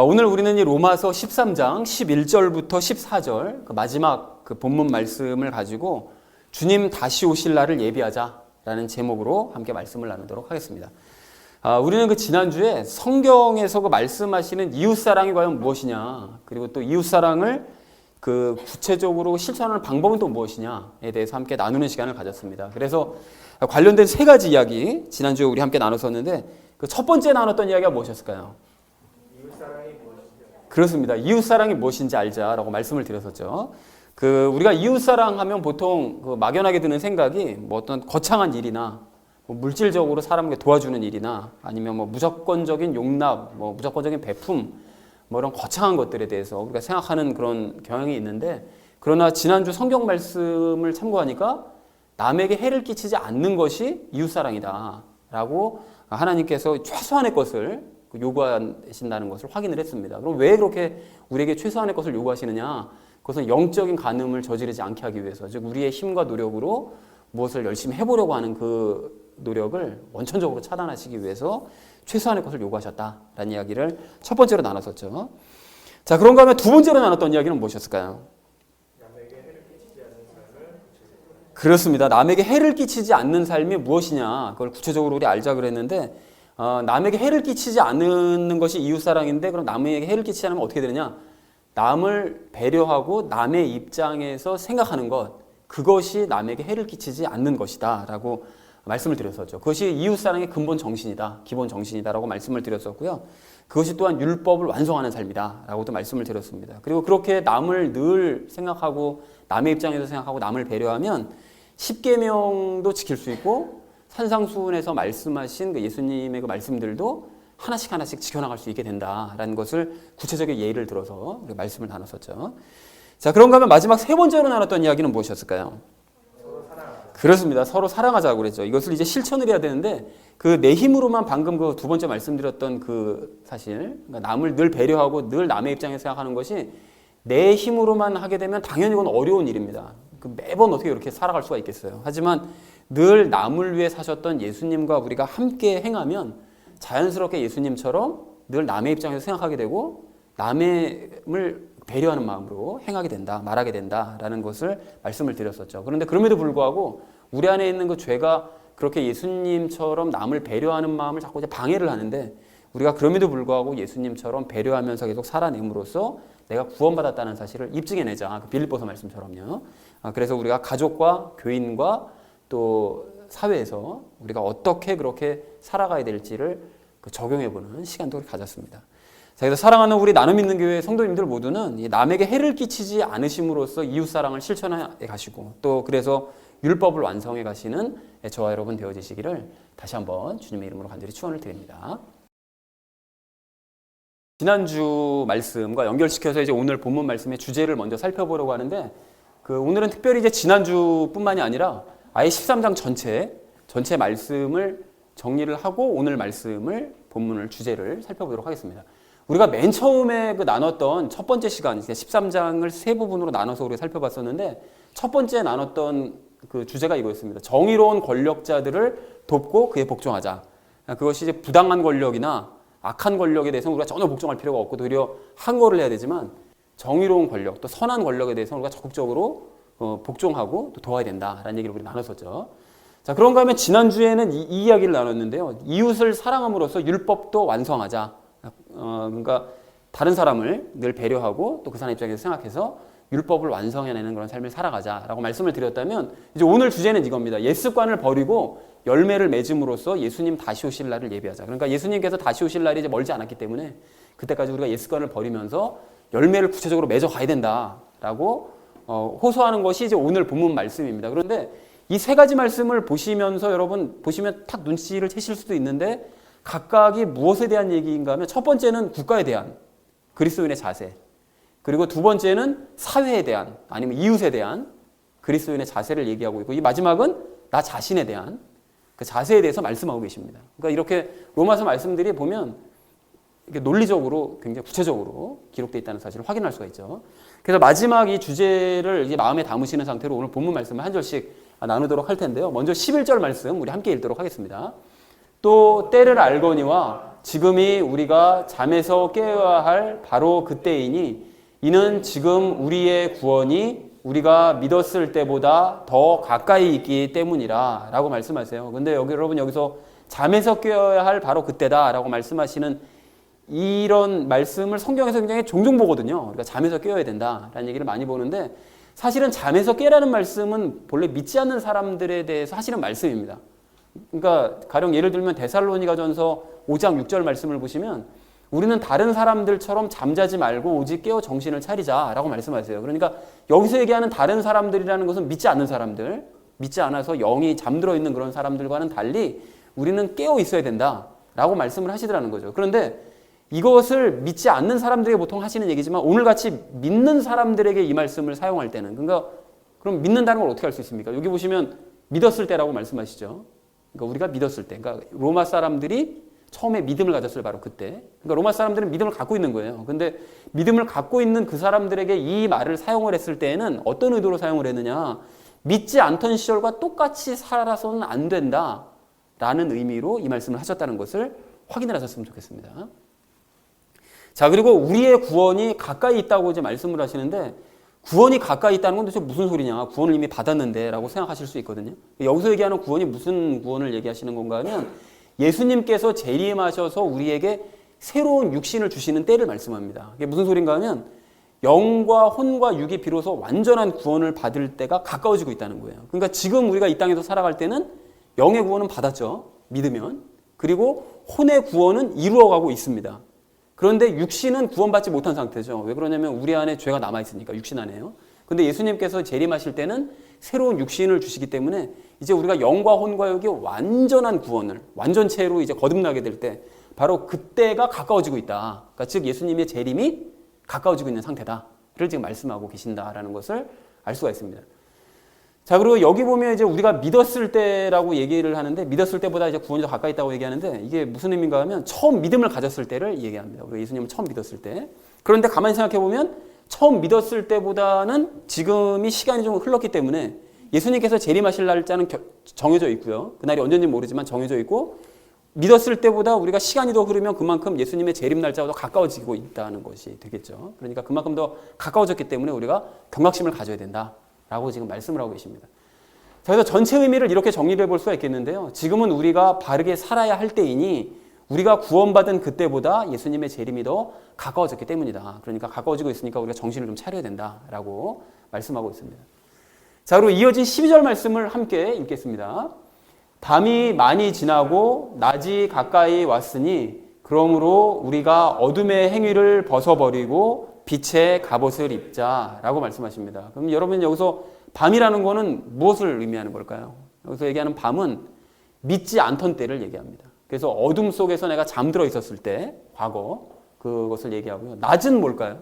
오늘 우리는 이 로마서 13장 11절부터 14절 그 마지막 그 본문 말씀을 가지고 주님 다시 오실 날을 예비하자라는 제목으로 함께 말씀을 나누도록 하겠습니다. 우리는 그 지난주에 성경에서 그 말씀하시는 이웃사랑이 과연 무엇이냐, 그리고 또 이웃사랑을 그 구체적으로 실천하는 방법은 또 무엇이냐에 대해서 함께 나누는 시간을 가졌습니다. 그래서 관련된 세 가지 이야기 지난주에 우리 함께 나눴었는데 그 첫 번째 나눴던 이야기가 무엇이었을까요? 그렇습니다. 이웃사랑이 무엇인지 알자라고 말씀을 드렸었죠. 우리가 이웃사랑하면 보통 막연하게 드는 생각이 뭐 어떤 거창한 일이나 뭐 물질적으로 사람에게 도와주는 일이나 아니면 뭐 무조건적인 용납, 뭐 무조건적인 베품, 뭐 이런 거창한 것들에 대해서 우리가 생각하는 그런 경향이 있는데, 그러나 지난주 성경 말씀을 참고하니까 남에게 해를 끼치지 않는 것이 이웃사랑이다라고 하나님께서 최소한의 것을 요구하신다는 것을 확인을 했습니다. 그럼 왜 그렇게 우리에게 최소한의 것을 요구하시느냐? 그것은 영적인 간음을 저지르지 않게 하기 위해서, 즉 우리의 힘과 노력으로 무엇을 열심히 해보려고 하는 그 노력을 원천적으로 차단하시기 위해서 최소한의 것을 요구하셨다라는 이야기를 첫 번째로 나눴었죠. 자, 그런가 하면 두 번째로 나눴던 이야기는 무엇이었을까요? 그렇습니다. 남에게 해를 끼치지 않는 삶이 무엇이냐, 그걸 구체적으로 우리 알자 그랬는데, 남에게 해를 끼치지 않는 것이 이웃사랑인데, 그럼 남에게 해를 끼치지 않으면 어떻게 되느냐? 남을 배려하고 남의 입장에서 생각하는 것, 그것이 남에게 해를 끼치지 않는 것이다 라고 말씀을 드렸었죠. 그것이 이웃사랑의 근본 정신이다, 기본 정신이다 라고 말씀을 드렸었고요. 그것이 또한 율법을 완성하는 삶이다 라고도 말씀을 드렸습니다. 그리고 그렇게 남을 늘 생각하고 남의 입장에서 생각하고 남을 배려하면 십계명도 지킬 수 있고 산상수훈에서 말씀하신 그 예수님의 그 말씀들도 하나씩 하나씩 지켜나갈 수 있게 된다라는 것을 구체적인 예를 들어서 우리가 말씀을 나눴었죠. 자, 그런가 하면 마지막 세 번째로 나눴던 이야기는 무엇이었을까요? 그렇습니다. 서로 사랑하자고 그랬죠. 이것을 이제 실천을 해야 되는데, 그 내 힘으로만 방금 그 두 번째 말씀드렸던 그 사실, 그러니까 남을 늘 배려하고 늘 남의 입장에서 생각하는 것이 내 힘으로만 하게 되면 당연히 그건 어려운 일입니다. 매번 어떻게 이렇게 살아갈 수가 있겠어요. 하지만 늘 남을 위해 사셨던 예수님과 우리가 함께 행하면 자연스럽게 예수님처럼 늘 남의 입장에서 생각하게 되고 남을 배려하는 마음으로 행하게 된다, 말하게 된다라는 것을 말씀을 드렸었죠. 그런데 그럼에도 불구하고 우리 안에 있는 그 죄가 그렇게 예수님처럼 남을 배려하는 마음을 자꾸 이제 방해를 하는데, 우리가 그럼에도 불구하고 예수님처럼 배려하면서 계속 살아냄으로써 내가 구원받았다는 사실을 입증해내자. 그 빌립보서 말씀처럼요. 그래서 우리가 가족과 교인과 또 사회에서 우리가 어떻게 그렇게 살아가야 될지를 적용해보는 시간도 가졌습니다. 자, 그래서 사랑하는 우리 나눔 있는 교회 성도님들 모두는 남에게 해를 끼치지 않으심으로써 이웃사랑을 실천해 가시고, 또 그래서 율법을 완성해 가시는 저와 여러분 되어지시기를 다시 한번 주님의 이름으로 간절히 축원을 드립니다. 지난주 말씀과 연결시켜서 이제 오늘 본문 말씀의 주제를 먼저 살펴보려고 하는데, 오늘은 특별히 이제 지난주뿐만이 아니라 아예 13장 전체 말씀을 정리를 하고 오늘 말씀을 본문을 주제를 살펴보도록 하겠습니다. 우리가 맨 처음에 나눴던 첫 번째 시간 13장을 세 부분으로 나눠서 우리가 살펴봤었는데, 첫 번째 나눴던 그 주제가 이거였습니다. 정의로운 권력자들을 돕고 그에 복종하자. 그것이 이제 부당한 권력이나 악한 권력에 대해서는 우리가 전혀 복종할 필요가 없고 오히려 항거를 해야 되지만, 정의로운 권력, 또 선한 권력에 대해서는 우리가 적극적으로 복종하고 또 도와야 된다라는 얘기를 우리 나눴었죠. 자, 그런가 하면 지난주에는 이 이야기를 나눴는데요. 이웃을 사랑함으로써 율법도 완성하자. 그러니까 다른 사람을 늘 배려하고 또 그 사람 입장에서 생각해서 율법을 완성해내는 그런 삶을 살아가자라고 말씀을 드렸다면, 이제 오늘 주제는 이겁니다. 옛 습관을 버리고 열매를 맺음으로써 예수님 다시 오실 날을 예비하자. 그러니까 예수님께서 다시 오실 날이 이제 멀지 않았기 때문에 그때까지 우리가 옛 습관을 버리면서 열매를 구체적으로 맺어 가야 된다라고 호소하는 것이 이제 오늘 본문 말씀입니다. 그런데 이 세 가지 말씀을 보시면서 여러분 보시면 탁 눈치를 채실 수도 있는데, 각각이 무엇에 대한 얘기인가 하면, 첫 번째는 국가에 대한 그리스도인의 자세, 그리고 두 번째는 사회에 대한 아니면 이웃에 대한 그리스도인의 자세를 얘기하고 있고, 이 마지막은 나 자신에 대한 그 자세에 대해서 말씀하고 계십니다. 그러니까 이렇게 로마서 말씀들이 보면 이렇게 논리적으로 굉장히 구체적으로 기록되어 있다는 사실을 확인할 수가 있죠. 그래서 마지막 이 주제를 이제 마음에 담으시는 상태로 오늘 본문 말씀을 한 절씩 나누도록 할 텐데요. 먼저 11절 말씀 우리 함께 읽도록 하겠습니다. 또 때를 알거니와 지금이 우리가 잠에서 깨어야 할 바로 그때이니 이는 지금 우리의 구원이 우리가 믿었을 때보다 더 가까이 있기 때문이라 라고 말씀하세요. 근데 여러분 여기서 잠에서 깨어야 할 바로 그때다 라고 말씀하시는 이런 말씀을 성경에서 굉장히 종종 보거든요. 그러니까 잠에서 깨어야 된다라는 얘기를 많이 보는데 사실은 잠에서 깨라는 말씀은 본래 믿지 않는 사람들에 대해서 하시는 말씀입니다. 그러니까 가령 예를 들면 데살로니가전서 5장 6절 말씀을 보시면 우리는 다른 사람들처럼 잠자지 말고 오직 깨어 정신을 차리자라고 말씀하세요. 그러니까 여기서 얘기하는 다른 사람들이라는 것은 믿지 않는 사람들, 믿지 않아서 영이 잠들어 있는 그런 사람들과는 달리 우리는 깨어 있어야 된다라고 말씀을 하시더라는 거죠. 그런데 이것을 믿지 않는 사람들에게 보통 하시는 얘기지만 오늘같이 믿는 사람들에게 이 말씀을 사용할 때는 그러니까 그럼 믿는다는 걸 어떻게 할 수 있습니까? 여기 보시면 믿었을 때라고 말씀하시죠. 그러니까 우리가 믿었을 때, 그러니까 로마 사람들이 처음에 믿음을 가졌을 바로 그때. 그러니까 로마 사람들은 믿음을 갖고 있는 거예요. 근데 믿음을 갖고 있는 그 사람들에게 이 말을 사용을 했을 때에는 어떤 의도로 사용을 했느냐? 믿지 않던 시절과 똑같이 살아서는 안 된다라는 의미로 이 말씀을 하셨다는 것을 확인을 하셨으면 좋겠습니다. 자, 그리고 우리의 구원이 가까이 있다고 이제 말씀을 하시는데 구원이 가까이 있다는 건 도대체 무슨 소리냐? 구원을 이미 받았는데 라고 생각하실 수 있거든요. 여기서 얘기하는 구원이 무슨 구원을 얘기하시는 건가 하면 예수님께서 재림하셔서 우리에게 새로운 육신을 주시는 때를 말씀합니다. 이게 무슨 소린가 하면 영과 혼과 육이 비로소 완전한 구원을 받을 때가 가까워지고 있다는 거예요. 그러니까 지금 우리가 이 땅에서 살아갈 때는 영의 구원은 받았죠. 믿으면. 그리고 혼의 구원은 이루어가고 있습니다. 그런데 육신은 구원받지 못한 상태죠. 왜 그러냐면 우리 안에 죄가 남아있으니까 육신 안에요. 근데 예수님께서 재림하실 때는 새로운 육신을 주시기 때문에 이제 우리가 영과 혼과 육이 완전한 구원을 완전체로 이제 거듭나게 될 때 바로 그때가 가까워지고 있다. 그러니까 즉 예수님의 재림이 가까워지고 있는 상태다를 지금 말씀하고 계신다라는 것을 알 수가 있습니다. 자, 그리고 여기 보면 이제 우리가 믿었을 때라고 얘기를 하는데 믿었을 때보다 이제 구원이 더 가까이 있다고 얘기하는데 이게 무슨 의미인가 하면 처음 믿음을 가졌을 때를 얘기합니다. 우리가 예수님을 처음 믿었을 때. 그런데 가만히 생각해 보면 처음 믿었을 때보다는 지금이 시간이 좀 흘렀기 때문에 예수님께서 재림하실 날짜는 정해져 있고요. 그날이 언제인지 모르지만 정해져 있고 믿었을 때보다 우리가 시간이 더 흐르면 그만큼 예수님의 재림 날짜가 더 가까워지고 있다는 것이 되겠죠. 그러니까 그만큼 더 가까워졌기 때문에 우리가 경각심을 가져야 된다라고 지금 말씀을 하고 계십니다. 자, 그래서 전체 의미를 이렇게 정리해 볼 수가 있겠는데요. 지금은 우리가 바르게 살아야 할 때이니 우리가 구원받은 그때보다 예수님의 재림이 더 가까워졌기 때문이다. 그러니까 가까워지고 있으니까 우리가 정신을 좀 차려야 된다라고 말씀하고 있습니다. 자, 그리고 이어진 12절 말씀을 함께 읽겠습니다. 밤이 많이 지나고 낮이 가까이 왔으니 그러므로 우리가 어둠의 행위를 벗어버리고 빛의 갑옷을 입자라고 말씀하십니다. 그럼 여러분 여기서 밤이라는 거는 무엇을 의미하는 걸까요? 여기서 얘기하는 밤은 믿지 않던 때를 얘기합니다. 그래서 어둠 속에서 내가 잠들어 있었을 때 과거 그것을 얘기하고요. 낮은 뭘까요?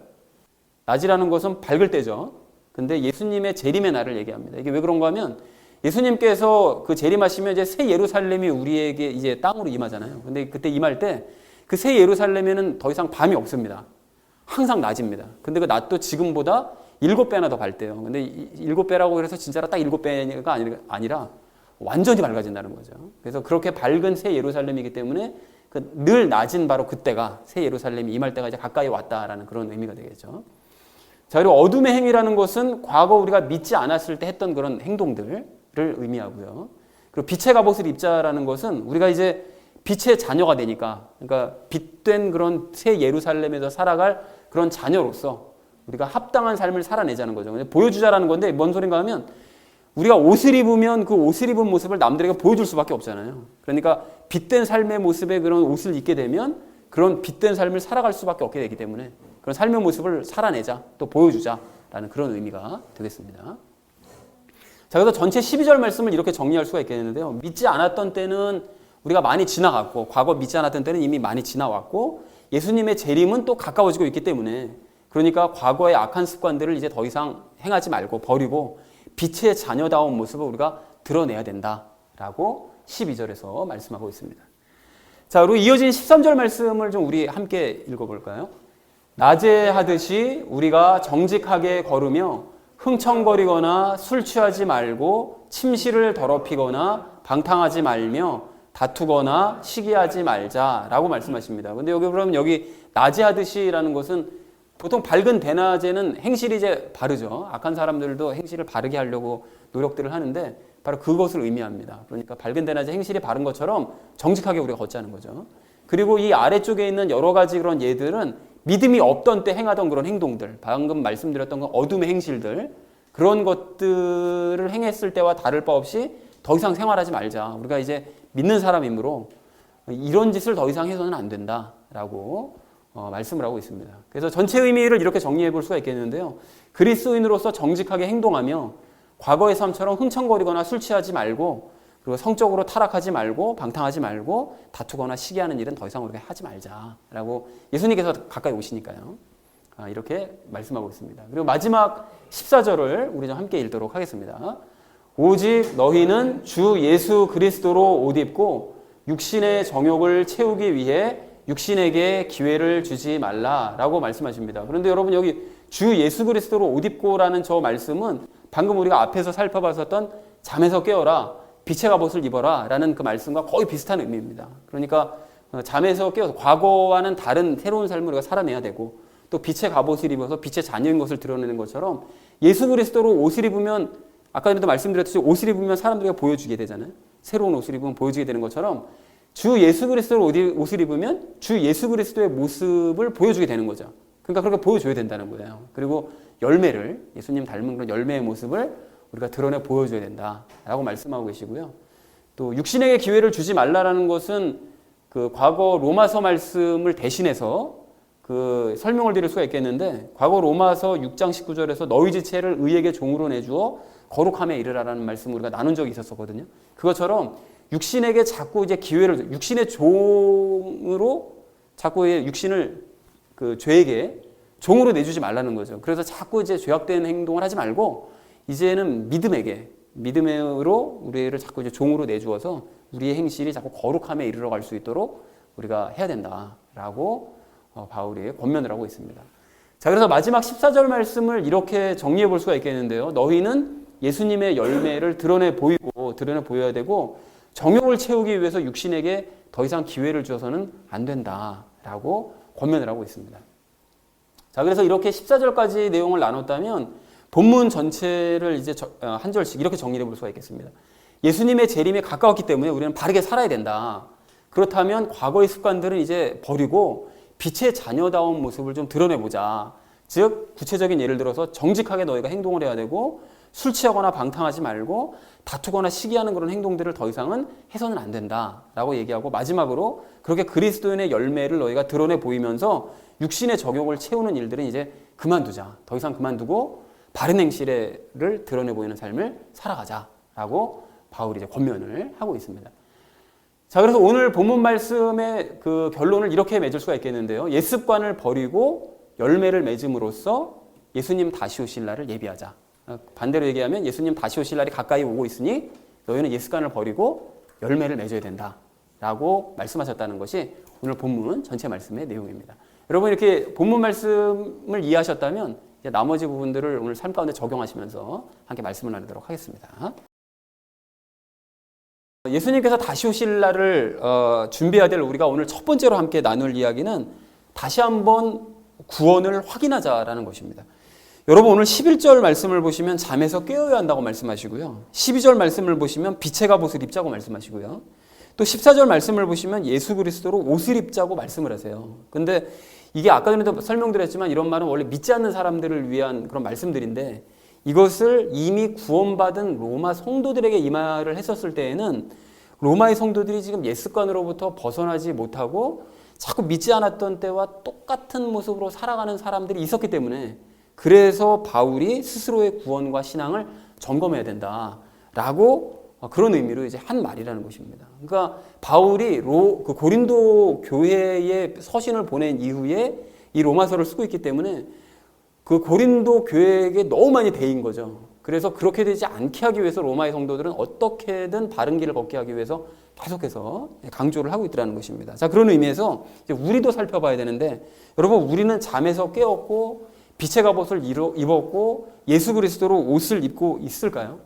낮이라는 것은 밝을 때죠. 근데 예수님의 재림의 날을 얘기합니다. 이게 왜 그런가 하면 예수님께서 그 재림하시면 이제 새 예루살렘이 우리에게 이제 땅으로 임하잖아요. 근데 그때 임할 때 그 새 예루살렘에는 더 이상 밤이 없습니다. 항상 낮입니다. 근데 그 낮도 지금보다 7배나 더 밝대요. 근데 7배라고 해서 진짜로 딱 7배가 아니라 완전히 밝아진다는 거죠. 그래서 그렇게 밝은 새 예루살렘이기 때문에 늘 낮은 바로 그때가 새 예루살렘이 임할 때가 이제 가까이 왔다라는 그런 의미가 되겠죠. 자, 그리고 어둠의 행위라는 것은 과거 우리가 믿지 않았을 때 했던 그런 행동들을 의미하고요. 그리고 빛의 갑옷을 입자라는 것은 우리가 이제 빛의 자녀가 되니까, 그러니까 빛된 그런 새 예루살렘에서 살아갈 그런 자녀로서 우리가 합당한 삶을 살아내자는 거죠. 보여주자라는 건데 뭔 소린가 하면 우리가 옷을 입으면 그 옷을 입은 모습을 남들에게 보여줄 수밖에 없잖아요. 그러니까 빛된 삶의 모습에 그런 옷을 입게 되면 그런 빛된 삶을 살아갈 수밖에 없게 되기 때문에 그런 삶의 모습을 살아내자, 또 보여주자라는 그런 의미가 되겠습니다. 자, 그래서 전체 12절 말씀을 이렇게 정리할 수가 있겠는데요. 믿지 않았던 때는 우리가 많이 지나갔고, 과거 믿지 않았던 때는 이미 많이 지나왔고, 예수님의 재림은 또 가까워지고 있기 때문에 그러니까 과거의 악한 습관들을 이제 더 이상 행하지 말고 버리고 빛의 자녀다운 모습을 우리가 드러내야 된다라고 12절에서 말씀하고 있습니다. 자, 그리고 이어진 13절 말씀을 좀 우리 함께 읽어볼까요? 낮에 하듯이 우리가 정직하게 걸으며 흥청거리거나 술 취하지 말고 침실을 더럽히거나 방탕하지 말며 다투거나 시기하지 말자라고 말씀하십니다. 근데 여기 낮이하듯이라는 것은 보통 밝은 대낮에는 행실이 이제 바르죠. 악한 사람들도 행실을 바르게 하려고 노력들을 하는데 바로 그것을 의미합니다. 그러니까 밝은 대낮에 행실이 바른 것처럼 정직하게 우리가 걷자는 거죠. 그리고 이 아래쪽에 있는 여러 가지 그런 예들은 믿음이 없던 때 행하던 그런 행동들, 방금 말씀드렸던 그 어둠의 행실들, 그런 것들을 행했을 때와 다를 바 없이 더 이상 생활하지 말자. 우리가 이제 믿는 사람이므로 이런 짓을 더 이상 해서는 안 된다라고 말씀을 하고 있습니다. 그래서 전체 의미를 이렇게 정리해 볼 수가 있겠는데요. 그리스도인으로서 정직하게 행동하며 과거의 삶처럼 흥청거리거나 술 취하지 말고, 그리고 성적으로 타락하지 말고 방탕하지 말고 다투거나 시기하는 일은 더 이상 우리가 하지 말자라고 예수님께서 가까이 오시니까요. 이렇게 말씀하고 있습니다. 그리고 마지막 14절을 우리 좀 함께 읽도록 하겠습니다. 오직 너희는 주 예수 그리스도로 옷 입고 육신의 정욕을 채우기 위해 육신에게 기회를 주지 말라라고 말씀하십니다. 그런데 여러분, 여기 주 예수 그리스도로 옷 입고라는 저 말씀은 방금 우리가 앞에서 살펴봤었던 잠에서 깨어라, 빛의 갑옷을 입어라 라는 그 말씀과 거의 비슷한 의미입니다. 그러니까 잠에서 깨어서 과거와는 다른 새로운 삶을 우리가 살아내야 되고, 또 빛의 갑옷을 입어서 빛의 자녀인 것을 드러내는 것처럼 예수 그리스도로 옷을 입으면, 아까 전에도 말씀드렸듯이 옷을 입으면 사람들에게 보여주게 되잖아요. 새로운 옷을 입으면 보여주게 되는 것처럼 주 예수 그리스도로 옷을 입으면 주 예수 그리스도의 모습을 보여주게 되는 거죠. 그러니까 그렇게 보여줘야 된다는 거예요. 그리고 열매를, 예수님 닮은 그런 열매의 모습을 우리가 드러내 보여줘야 된다라고 말씀하고 계시고요. 또 육신에게 기회를 주지 말라라는 것은 그 과거 로마서 말씀을 대신해서 그 설명을 드릴 수가 있겠는데, 과거 로마서 6장 19절에서 너희 지체를 의에게 종으로 내주어 거룩함에 이르라라는 말씀을 우리가 나눈 적이 있었거든요. 그것처럼 육신에게 자꾸 이제 기회를, 육신의 종으로 자꾸 육신을 그 죄에게 종으로 내주지 말라는 거죠. 그래서 자꾸 이제 죄악된 행동을 하지 말고 이제는 믿음으로 우리를 자꾸 이제 종으로 내주어서 우리의 행실이 자꾸 거룩함에 이르러 갈 수 있도록 우리가 해야 된다라고 바울이 권면을 하고 있습니다. 자, 그래서 마지막 14절 말씀을 이렇게 정리해 볼 수가 있겠는데요. 너희는 예수님의 열매를 드러내 보여야 되고 정욕을 채우기 위해서 육신에게 더 이상 기회를 주어서는 안 된다라고 권면을 하고 있습니다. 자, 그래서 이렇게 14절까지 내용을 나눴다면 본문 전체를 이제 한 절씩 이렇게 정리해 볼 수가 있겠습니다. 예수님의 재림에 가까웠기 때문에 우리는 바르게 살아야 된다. 그렇다면 과거의 습관들은 이제 버리고 빛의 자녀다운 모습을 좀 드러내보자. 즉 구체적인 예를 들어서 정직하게 너희가 행동을 해야 되고, 술 취하거나 방탕하지 말고 다투거나 시기하는 그런 행동들을 더 이상은 해서는 안 된다라고 얘기하고, 마지막으로 그렇게 그리스도인의 열매를 너희가 드러내 보이면서 육신의 정욕을 채우는 일들은 이제 그만두자. 더 이상 그만두고 바른 행실을 드러내 보이는 삶을 살아가자라고 바울이 이제 권면을 하고 있습니다. 자, 그래서 오늘 본문 말씀의 그 결론을 이렇게 맺을 수가 있겠는데요. 옛습관을 버리고 열매를 맺음으로써 예수님 다시 오실 날을 예비하자. 반대로 얘기하면 예수님 다시 오실 날이 가까이 오고 있으니 너희는 옛습관을 버리고 열매를 맺어야 된다라고 말씀하셨다는 것이 오늘 본문 전체 말씀의 내용입니다. 여러분, 이렇게 본문 말씀을 이해하셨다면 이제 나머지 부분들을 오늘 삶 가운데 적용하시면서 함께 말씀을 나누도록 하겠습니다. 예수님께서 다시 오실 날을 준비해야 될 우리가 오늘 첫 번째로 함께 나눌 이야기는 다시 한번 구원을 확인하자라는 것입니다. 여러분, 오늘 11절 말씀을 보시면 잠에서 깨어야 한다고 말씀하시고요. 12절 말씀을 보시면 빛의 갑옷을 입자고 말씀하시고요. 또 14절 말씀을 보시면 예수 그리스도로 옷을 입자고 말씀을 하세요. 근데 이게 아까 전에도 설명드렸지만 이런 말은 원래 믿지 않는 사람들을 위한 그런 말씀들인데, 이것을 이미 구원받은 로마 성도들에게 이 말을 했었을 때에는 로마의 성도들이 지금 옛습관으로부터 벗어나지 못하고 자꾸 믿지 않았던 때와 똑같은 모습으로 살아가는 사람들이 있었기 때문에, 그래서 바울이 스스로의 구원과 신앙을 점검해야 된다라고 그런 의미로 이제 한 말이라는 것입니다. 그러니까 바울이 그 고린도 교회에 서신을 보낸 이후에 이 로마서를 쓰고 있기 때문에 그 고린도 교회에게 너무 많이 대인 거죠. 그래서 그렇게 되지 않게 하기 위해서 로마의 성도들은 어떻게든 바른 길을 걷게 하기 위해서 계속해서 강조를 하고 있더라는 것입니다. 자, 그런 의미에서 이제 우리도 살펴봐야 되는데, 여러분, 우리는 잠에서 깨었고 빛의 갑옷을 입었고 예수 그리스도로 옷을 입고 있을까요?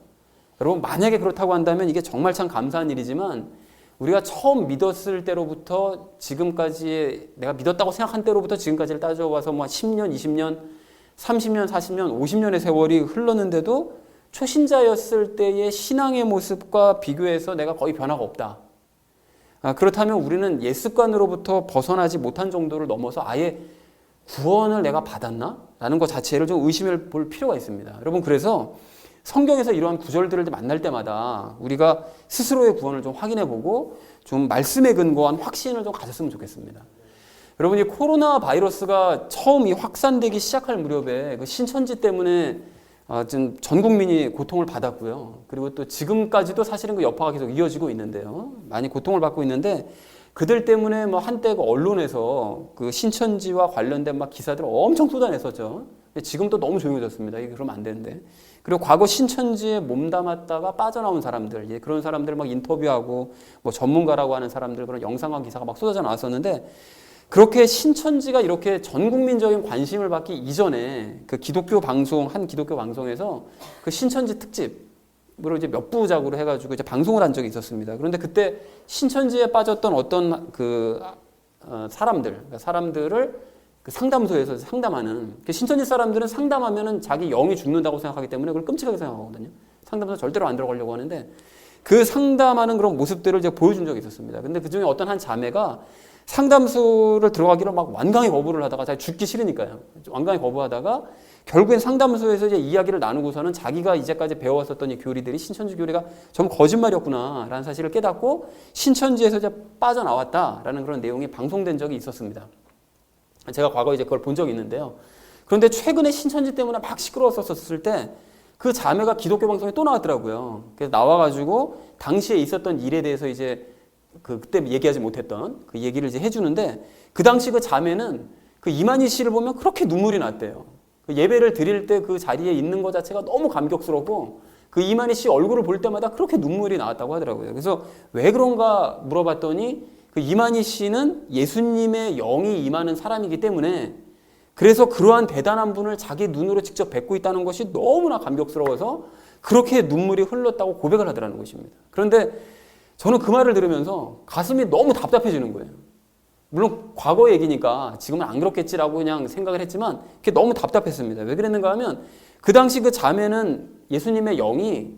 여러분, 만약에 그렇다고 한다면 이게 정말 참 감사한 일이지만 우리가 처음 믿었을 때로부터 지금까지 내가 믿었다고 생각한 때로부터 지금까지를 따져와서 뭐 10년, 20년, 30년, 40년, 50년의 세월이 흘렀는데도 초신자였을 때의 신앙의 모습과 비교해서 내가 거의 변화가 없다. 그렇다면 우리는 옛 습관으로부터 벗어나지 못한 정도를 넘어서 아예 구원을 내가 받았나? 라는 것 자체를 좀 의심해 볼 필요가 있습니다. 여러분, 그래서 성경에서 이러한 구절들을 만날 때마다 우리가 스스로의 구원을 좀 확인해 보고 좀 말씀에 근거한 확신을 좀 가졌으면 좋겠습니다. 여러분, 이 코로나 바이러스가 처음 이 확산되기 시작할 무렵에 그 신천지 때문에 전 국민이 고통을 받았고요. 그리고 또 지금까지도 사실은 그 여파가 계속 이어지고 있는데요. 많이 고통을 받고 있는데 그들 때문에 뭐 한때 그 언론에서 그 신천지와 관련된 막 기사들을 엄청 쏟아냈었죠. 지금도 너무 조용해졌습니다. 이게 그러면 안 되는데. 그리고 과거 신천지에 몸담았다가 빠져나온 사람들, 그런 사람들 막 인터뷰하고 뭐 전문가라고 하는 사람들 그런 영상과 기사가 막 쏟아져 나왔었는데 그렇게 신천지가 이렇게 전 국민적인 관심을 받기 이전에 그 기독교 방송, 한 기독교 방송에서 그 신천지 특집으로 이제 몇 부작으로 해가지고 이제 방송을 한 적이 있었습니다. 그런데 그때 신천지에 빠졌던 어떤 사람들을 그 상담소에서 상담하는 그 신천지 사람들은 상담하면은 자기 영이 죽는다고 생각하기 때문에 그걸 끔찍하게 생각하거든요. 상담소 절대로 안 들어가려고 하는데 그 상담하는 그런 모습들을 제가 보여준 적이 있었습니다. 근데 그 중에 어떤 한 자매가 상담소를 들어가기를 막 완강히 거부를 하다가 자기 죽기 싫으니까요. 완강히 거부하다가 결국엔 상담소에서 이제 이야기를 나누고서는 자기가 이제까지 배워왔었던 이 교리들이 신천지 교리가 전부 거짓말이었구나라는 사실을 깨닫고 신천지에서 이제 빠져나왔다라는 그런 내용이 방송된 적이 있었습니다. 제가 과거에 이제 그걸 본 적이 있는데요. 그런데 최근에 신천지 때문에 막 시끄러웠었을 때 그 자매가 기독교 방송에 또 나왔더라고요. 그래서 나와가지고 당시에 있었던 일에 대해서 이제 그때 얘기하지 못했던 그 얘기를 이제 해주는데 그 당시 그 자매는 그 이만희 씨를 보면 그렇게 눈물이 났대요. 그 예배를 드릴 때 그 자리에 있는 것 자체가 너무 감격스럽고 그 이만희 씨 얼굴을 볼 때마다 그렇게 눈물이 나왔다고 하더라고요. 그래서 왜 그런가 물어봤더니 그 이만희 씨는 예수님의 영이 임하는 사람이기 때문에 그래서 그러한 대단한 분을 자기 눈으로 직접 뵙고 있다는 것이 너무나 감격스러워서 그렇게 눈물이 흘렀다고 고백을 하더라는 것입니다. 그런데 저는 그 말을 들으면서 가슴이 너무 답답해지는 거예요. 물론 과거 얘기니까 지금은 안 그렇겠지라고 그냥 생각을 했지만 그게 너무 답답했습니다. 왜 그랬는가 하면 그 당시 그 자매는 예수님의 영이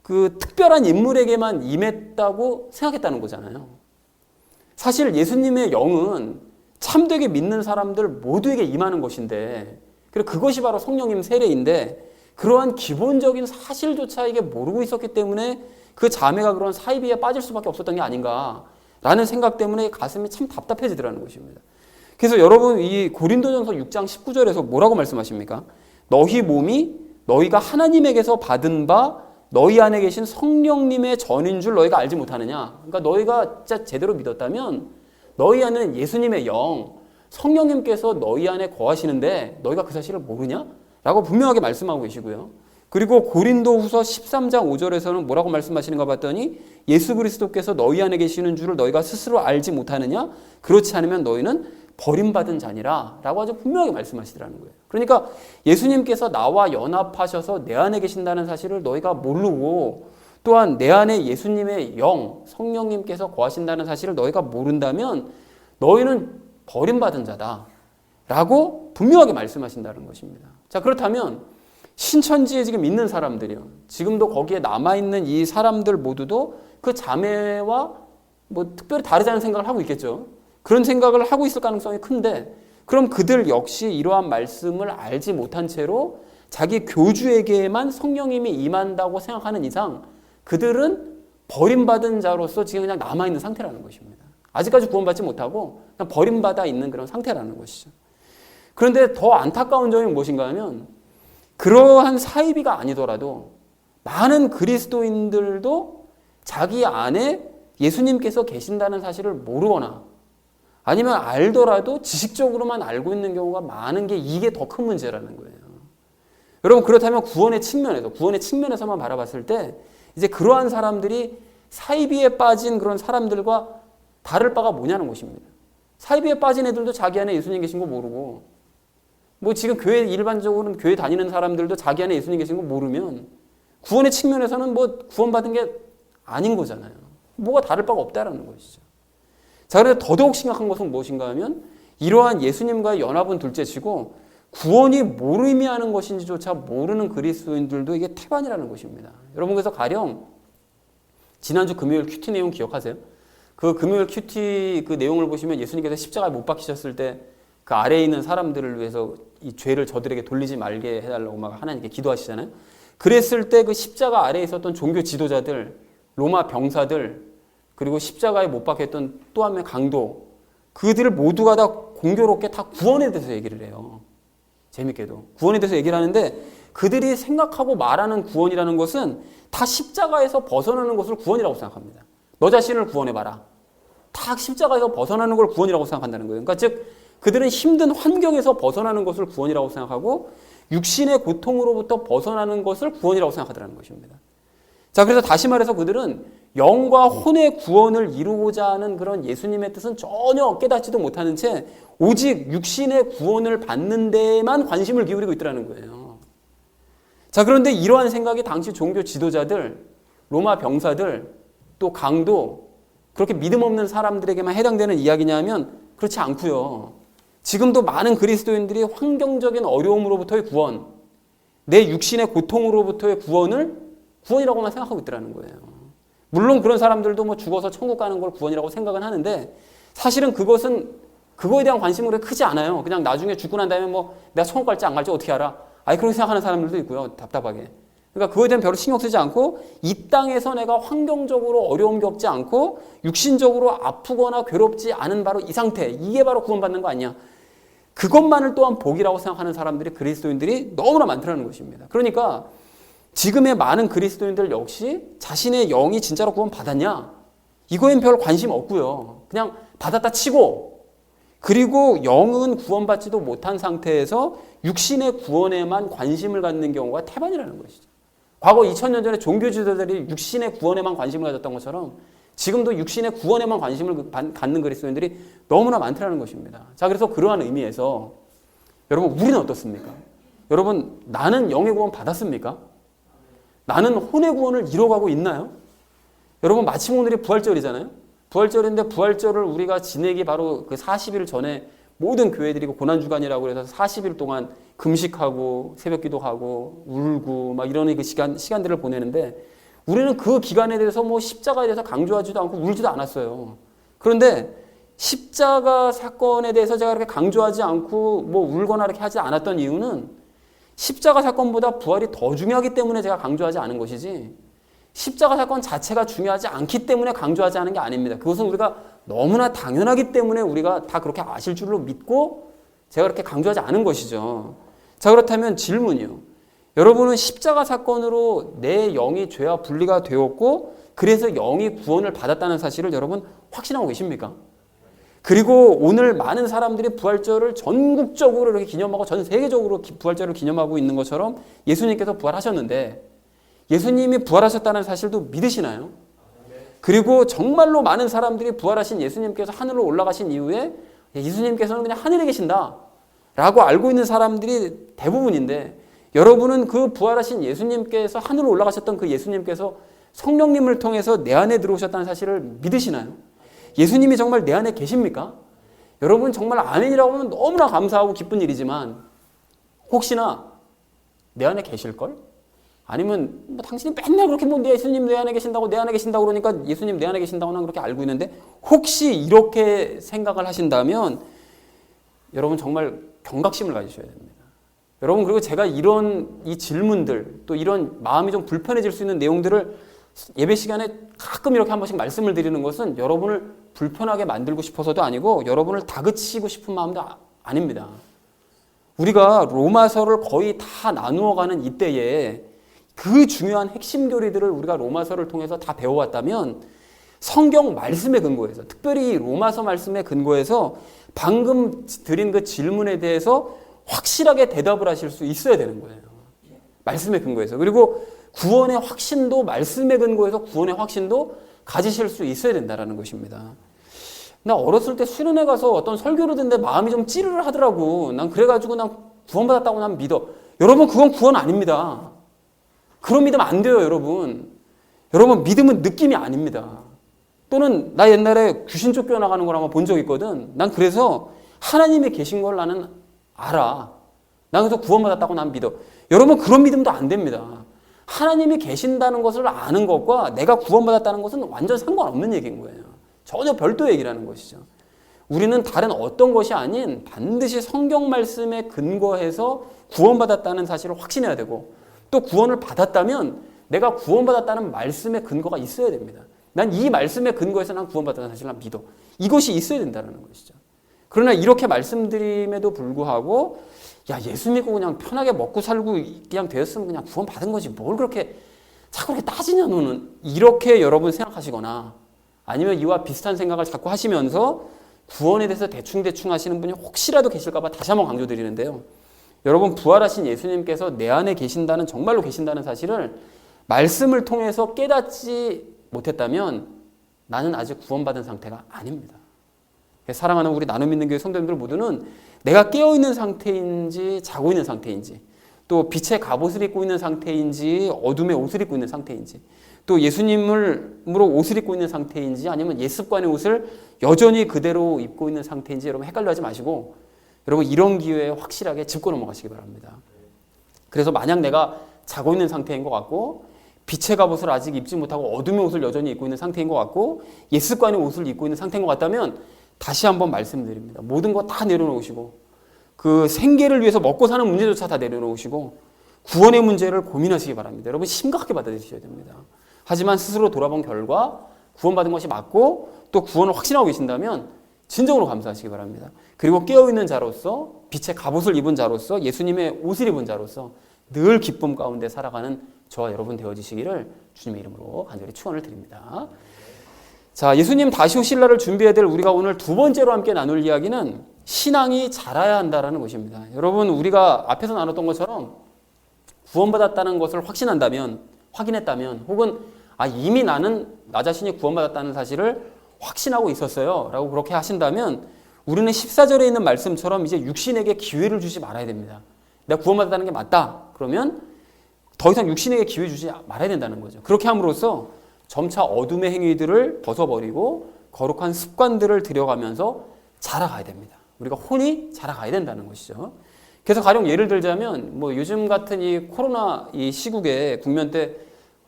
그 특별한 인물에게만 임했다고 생각했다는 거잖아요. 사실 예수님의 영은 참되게 믿는 사람들 모두에게 임하는 것인데 그리고 그것이 바로 성령님 세례인데 그러한 기본적인 사실조차 이게 모르고 있었기 때문에 그 자매가 그런 사이비에 빠질 수밖에 없었던 게 아닌가라는 생각 때문에 가슴이 참 답답해지더라는 것입니다. 그래서 여러분 이 고린도전서 6장 19절에서 뭐라고 말씀하십니까? 너희 몸이 너희가 하나님에게서 받은 바 너희 안에 계신 성령님의 전인 줄 너희가 알지 못하느냐. 그러니까 너희가 진짜 제대로 믿었다면 너희 안에는 예수님의 영, 성령님께서 너희 안에 거하시는데 너희가 그 사실을 모르냐? 라고 분명하게 말씀하고 계시고요. 그리고 고린도후서 13장 5절에서는 뭐라고 말씀하시는가 봤더니 예수 그리스도께서 너희 안에 계시는 줄을 너희가 스스로 알지 못하느냐? 그렇지 않으면 너희는 버림받은 자니라 라고 아주 분명하게 말씀하시더라는 거예요. 그러니까 예수님께서 나와 연합하셔서 내 안에 계신다는 사실을 너희가 모르고 또한 내 안에 예수님의 영, 성령님께서 거하신다는 사실을 너희가 모른다면 너희는 버림받은 자다 라고 분명하게 말씀하신다는 것입니다. 자, 그렇다면 신천지에 지금 있는 사람들이요. 지금도 거기에 남아있는 이 사람들 모두도 그 자매와 뭐 특별히 다르다는 생각을 하고 있겠죠. 그런 생각을 하고 있을 가능성이 큰데 그럼 그들 역시 이러한 말씀을 알지 못한 채로 자기 교주에게만 성령님이 임한다고 생각하는 이상 그들은 버림받은 자로서 지금 그냥 남아있는 상태라는 것입니다. 아직까지 구원받지 못하고 그냥 버림받아 있는 그런 상태라는 것이죠. 그런데 더 안타까운 점이 무엇인가 하면 그러한 사이비가 아니더라도 많은 그리스도인들도 자기 안에 예수님께서 계신다는 사실을 모르거나 아니면 알더라도 지식적으로만 알고 있는 경우가 많은 게 이게 더 큰 문제라는 거예요. 여러분 그렇다면 구원의 측면에서만 바라봤을 때 이제 그러한 사람들이 사이비에 빠진 그런 사람들과 다를 바가 뭐냐는 것입니다. 사이비에 빠진 애들도 자기 안에 예수님 계신 거 모르고 뭐 지금 교회 일반적으로는 교회 다니는 사람들도 자기 안에 예수님 계신 거 모르면 구원의 측면에서는 뭐 구원받은 게 아닌 거잖아요. 뭐가 다를 바가 없다라는 것이죠. 자, 그런데 더더욱 심각한 것은 무엇인가 하면 이러한 예수님과의 연합은 둘째치고 구원이 뭘 의미하는 것인지조차 모르는 그리스도인들도 이게 태반이라는 것입니다. 여러분, 그래서 가령 지난주 금요일 큐티 내용 기억하세요? 그 금요일 큐티 그 내용을 보시면 예수님께서 십자가에 못 박히셨을 때 그 아래에 있는 사람들을 위해서 이 죄를 저들에게 돌리지 말게 해달라고 막 하나님께 기도하시잖아요. 그랬을 때 그 십자가 아래에 있었던 종교 지도자들, 로마 병사들, 그리고 십자가에 못 박혔던 또 한 명의 강도, 그들 모두가 다 공교롭게 다 구원에 대해서 얘기를 해요. 재밌게도 구원에 대해서 얘기를 하는데 그들이 생각하고 말하는 구원이라는 것은 다 십자가에서 벗어나는 것을 구원이라고 생각합니다. 너 자신을 구원해봐라. 다 십자가에서 벗어나는 걸 구원이라고 생각한다는 거예요. 그러니까 즉 그들은 힘든 환경에서 벗어나는 것을 구원이라고 생각하고 육신의 고통으로부터 벗어나는 것을 구원이라고 생각하더라는 것입니다. 자, 그래서 다시 말해서 그들은 영과 혼의 구원을 이루고자 하는 그런 예수님의 뜻은 전혀 깨닫지도 못하는 채 오직 육신의 구원을 받는 데에만 관심을 기울이고 있더라는 거예요. 자, 그런데 이러한 생각이 당시 종교 지도자들, 로마 병사들, 또 강도, 그렇게 믿음 없는 사람들에게만 해당되는 이야기냐면 그렇지 않고요. 지금도 많은 그리스도인들이 환경적인 어려움으로부터의 구원, 내 육신의 고통으로부터의 구원을 구원이라고만 생각하고 있더라는 거예요. 물론 그런 사람들도 뭐 죽어서 천국 가는 걸 구원이라고 생각은 하는데 사실은 그것은 그거에 대한 관심이 그렇게 크지 않아요. 그냥 나중에 죽고 난 다음에 뭐 내가 천국 갈지 안 갈지 어떻게 알아? 아예 그렇게 생각하는 사람들도 있고요. 답답하게. 그러니까 그거에 대한 별로 신경 쓰지 않고 이 땅에서 내가 환경적으로 어려움 겪지 않고 육신적으로 아프거나 괴롭지 않은 바로 이 상태, 이게 바로 구원받는 거 아니야. 그것만을 또한 복이라고 생각하는 사람들이 그리스도인들이 너무나 많다는 것입니다. 그러니까 지금의 많은 그리스도인들 역시 자신의 영이 진짜로 구원 받았냐? 이거엔 별 관심 없고요. 그냥 받았다 치고 그리고 영은 구원받지도 못한 상태에서 육신의 구원에만 관심을 갖는 경우가 태반이라는 것이죠. 과거 2000년 전에 종교 지도자들이 육신의 구원에만 관심을 가졌던 것처럼 지금도 육신의 구원에만 관심을 갖는 그리스도인들이 너무나 많다는 것입니다. 자, 그래서 그러한 의미에서 여러분, 우리는 어떻습니까? 여러분, 나는 영의 구원 받았습니까? 나는 혼의 구원을 이뤄가고 있나요? 여러분, 마침 오늘이 부활절이잖아요. 부활절인데 부활절을 우리가 지내기 바로 그 40일 전에 모든 교회들이 고난주간이라고 해서 40일 동안 금식하고 새벽기도하고 울고 막 이런 그 시간들을 보내는데 우리는 그 기간에 대해서 뭐 십자가에 대해서 강조하지도 않고 울지도 않았어요. 그런데 십자가 사건에 대해서 제가 그렇게 강조하지 않고 뭐 울거나 이렇게 하지 않았던 이유는 십자가 사건보다 부활이 더 중요하기 때문에 제가 강조하지 않은 것이지 십자가 사건 자체가 중요하지 않기 때문에 강조하지 않은 게 아닙니다. 그것은 우리가 너무나 당연하기 때문에 우리가 다 그렇게 아실 줄로 믿고 제가 그렇게 강조하지 않은 것이죠. 자, 그렇다면 질문이요. 여러분은 십자가 사건으로 내 영이 죄와 분리가 되었고 그래서 영이 구원을 받았다는 사실을 여러분 확신하고 계십니까? 그리고 오늘 많은 사람들이 부활절을 전국적으로 이렇게 기념하고 전 세계적으로 부활절을 기념하고 있는 것처럼 예수님께서 부활하셨는데 예수님이 부활하셨다는 사실도 믿으시나요? 그리고 정말로 많은 사람들이 부활하신 예수님께서 하늘로 올라가신 이후에 예수님께서는 그냥 하늘에 계신다 라고 알고 있는 사람들이 대부분인데 여러분은 그 부활하신 예수님께서 하늘로 올라가셨던 그 예수님께서 성령님을 통해서 내 안에 들어오셨다는 사실을 믿으시나요? 예수님이 정말 내 안에 계십니까? 여러분 정말 아멘이라고 하면 너무나 감사하고 기쁜 일이지만 혹시나 내 안에 계실걸? 아니면 뭐 당신이 맨날 그렇게 뭐 예수님 내 안에 계신다고 그러니까 예수님 내 안에 계신다고 난 그렇게 알고 있는데 혹시 이렇게 생각을 하신다면 여러분 정말 경각심을 가지셔야 됩니다. 여러분 그리고 제가 이런 이 질문들 또 이런 마음이 좀 불편해질 수 있는 내용들을 예배 시간에 가끔 이렇게 한 번씩 말씀을 드리는 것은 여러분을 불편하게 만들고 싶어서도 아니고 여러분을 다그치고 싶은 마음도 아닙니다. 우리가 로마서를 거의 다 나누어가는 이때에 그 중요한 핵심 교리들을 우리가 로마서를 통해서 다 배워왔다면 성경 말씀에 근거해서 특별히 로마서 말씀에 근거해서 방금 드린 그 질문에 대해서 확실하게 대답을 하실 수 있어야 되는 거예요. 말씀에 근거해서. 그리고 구원의 확신도 말씀에 근거해서 구원의 확신도 가지실 수 있어야 된다는 것입니다. 나 어렸을 때 수련회 가서 어떤 설교를 듣는데 마음이 좀 찌르르 하더라고. 난 그래가지고 난 구원받았다고 난 믿어. 여러분 그건 구원 아닙니다. 그런 믿음 안 돼요, 여러분. 여러분 믿음은 느낌이 아닙니다. 또는 나 옛날에 귀신 쫓겨나가는 걸 한번 본 적 있거든. 난 그래서 하나님이 계신 걸 나는 알아. 난 그래서 구원받았다고 난 믿어. 여러분 그런 믿음도 안 됩니다. 하나님이 계신다는 것을 아는 것과 내가 구원받았다는 것은 완전 상관없는 얘기인 거예요. 전혀 별도 얘기라는 것이죠. 우리는 다른 어떤 것이 아닌 반드시 성경 말씀에 근거해서 구원받았다는 사실을 확신해야 되고 또 구원을 받았다면 내가 구원받았다는 말씀의 근거가 있어야 됩니다. 난 이 말씀의 근거에서 난 구원받았다는 사실을 난 믿어. 이것이 있어야 된다는 것이죠. 그러나 이렇게 말씀드림에도 불구하고 야 예수 믿고 그냥 편하게 먹고 살고 그냥 되었으면 그냥 구원받은 거지 뭘 그렇게 자꾸 그렇게 따지냐 너는 이렇게 여러분 생각하시거나 아니면 이와 비슷한 생각을 자꾸 하시면서 구원에 대해서 대충 하시는 분이 혹시라도 계실까 봐 다시 한번 강조드리는데요. 여러분 부활하신 예수님께서 내 안에 계신다는 정말로 계신다는 사실을 말씀을 통해서 깨닫지 못했다면 나는 아직 구원받은 상태가 아닙니다. 사랑하는 우리 나눔 믿는 교회 성도님들 모두는 내가 깨어있는 상태인지 자고 있는 상태인지 또 빛의 갑옷을 입고 있는 상태인지 어둠의 옷을 입고 있는 상태인지 또 예수님으로 옷을 입고 있는 상태인지 아니면 옛습관의 옷을 여전히 그대로 입고 있는 상태인지 여러분 헷갈려 하지 마시고 여러분 이런 기회에 확실하게 짚고 넘어가시기 바랍니다. 그래서 만약 내가 자고 있는 상태인 것 같고 빛의 갑옷을 아직 입지 못하고 어둠의 옷을 여전히 입고 있는 상태인 것 같고 옛습관의 옷을 입고 있는 상태인 것 같다면 다시 한번 말씀드립니다. 모든 거 다 내려놓으시고 그 생계를 위해서 먹고 사는 문제조차 다 내려놓으시고 구원의 문제를 고민하시기 바랍니다. 여러분 심각하게 받아들이셔야 됩니다. 하지만 스스로 돌아본 결과 구원받은 것이 맞고 또 구원을 확신하고 계신다면 진정으로 감사하시기 바랍니다. 그리고 깨어있는 자로서 빛의 갑옷을 입은 자로서 예수님의 옷을 입은 자로서 늘 기쁨 가운데 살아가는 저와 여러분 되어지시기를 주님의 이름으로 간절히 축원을 드립니다. 자, 예수님 다시 오실 날을 준비해야 될 우리가 오늘 두 번째로 함께 나눌 이야기는 신앙이 자라야 한다는 것입니다. 여러분 우리가 앞에서 나눴던 것처럼 구원받았다는 것을 확인했다면 혹은 이미 나는 나 자신이 구원받았다는 사실을 확신하고 있었어요 라고 그렇게 하신다면 우리는 14절에 있는 말씀처럼 이제 육신에게 기회를 주지 말아야 됩니다. 내가 구원받았다는 게 맞다 그러면 더 이상 육신에게 기회 주지 말아야 된다는 거죠. 그렇게 함으로써 점차 어둠의 행위들을 벗어버리고 거룩한 습관들을 들여가면서 자라가야 됩니다. 우리가 혼이 자라가야 된다는 것이죠. 그래서 가령 예를 들자면 요즘 같은 이 코로나 이 시국에 국면 때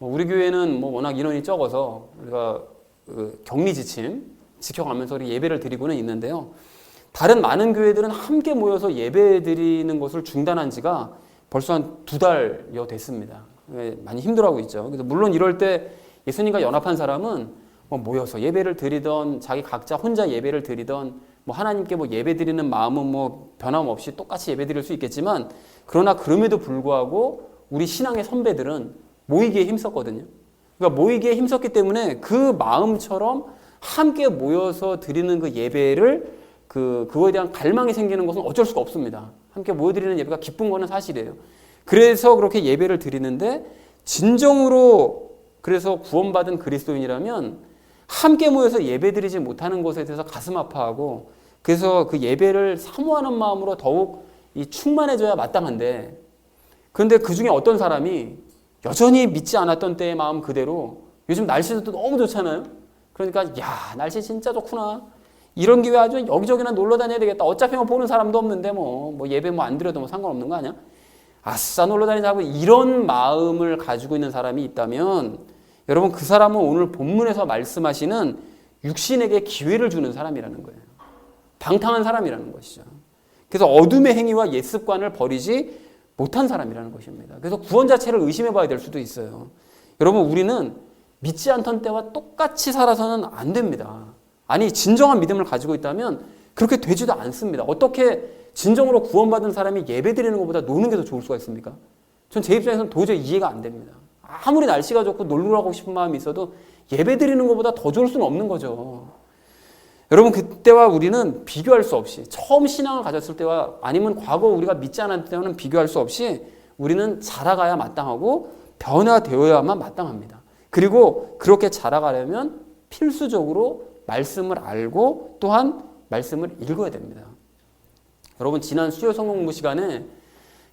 우리 교회는 워낙 인원이 적어서 우리가 격리 지침 지켜가면서 우리 예배를 드리고는 있는데요. 다른 많은 교회들은 함께 모여서 예배 드리는 것을 중단한 지가 벌써 한 2달여 됐습니다. 많이 힘들어하고 있죠. 그래서 물론 이럴 때 예수님과 연합한 사람은 모여서 예배를 드리던 자기 각자 혼자 예배를 드리던 하나님께 예배 드리는 마음은 변함없이 똑같이 예배 드릴 수 있겠지만 그러나 그럼에도 불구하고 우리 신앙의 선배들은 모이기에 힘썼거든요. 그러니까 모이기에 힘썼기 때문에 그 마음처럼 함께 모여서 드리는 그 예배를 그거에 대한 갈망이 생기는 것은 어쩔 수가 없습니다. 함께 모여드리는 예배가 기쁜 거는 사실이에요. 그래서 그렇게 예배를 드리는데 진정으로 그래서 구원받은 그리스도인이라면 함께 모여서 예배드리지 못하는 것에 대해서 가슴 아파하고 그래서 그 예배를 사모하는 마음으로 더욱 충만해져야 마땅한데 그런데 그 중에 어떤 사람이 여전히 믿지 않았던 때의 마음 그대로 요즘 날씨도 너무 좋잖아요. 그러니까 야 날씨 진짜 좋구나. 이런 기회 아주 여기저기나 놀러 다녀야 되겠다. 어차피 보는 사람도 없는데 예배 안 드려도 상관없는 거 아니야? 아싸 놀러 다니자고 이런 마음을 가지고 있는 사람이 있다면 여러분 그 사람은 오늘 본문에서 말씀하시는 육신에게 기회를 주는 사람이라는 거예요. 방탕한 사람이라는 것이죠. 그래서 어둠의 행위와 옛습관을 버리지 못한 사람이라는 것입니다. 그래서 구원 자체를 의심해 봐야 될 수도 있어요. 여러분 우리는 믿지 않던 때와 똑같이 살아서는 안 됩니다. 아니 진정한 믿음을 가지고 있다면 그렇게 되지도 않습니다. 어떻게 진정으로 구원받은 사람이 예배 드리는 것보다 노는 게 더 좋을 수가 있습니까? 전 제 입장에서는 도저히 이해가 안 됩니다. 아무리 날씨가 좋고 놀러 가고 싶은 마음이 있어도 예배 드리는 것보다 더 좋을 수는 없는 거죠. 여러분 그때와 우리는 비교할 수 없이 처음 신앙을 가졌을 때와 아니면 과거 우리가 믿지 않았을 때와는 비교할 수 없이 우리는 자라가야 마땅하고 변화되어야만 마땅합니다. 그리고 그렇게 자라가려면 필수적으로 말씀을 알고 또한 말씀을 읽어야 됩니다. 여러분 지난 수요 성공부 시간에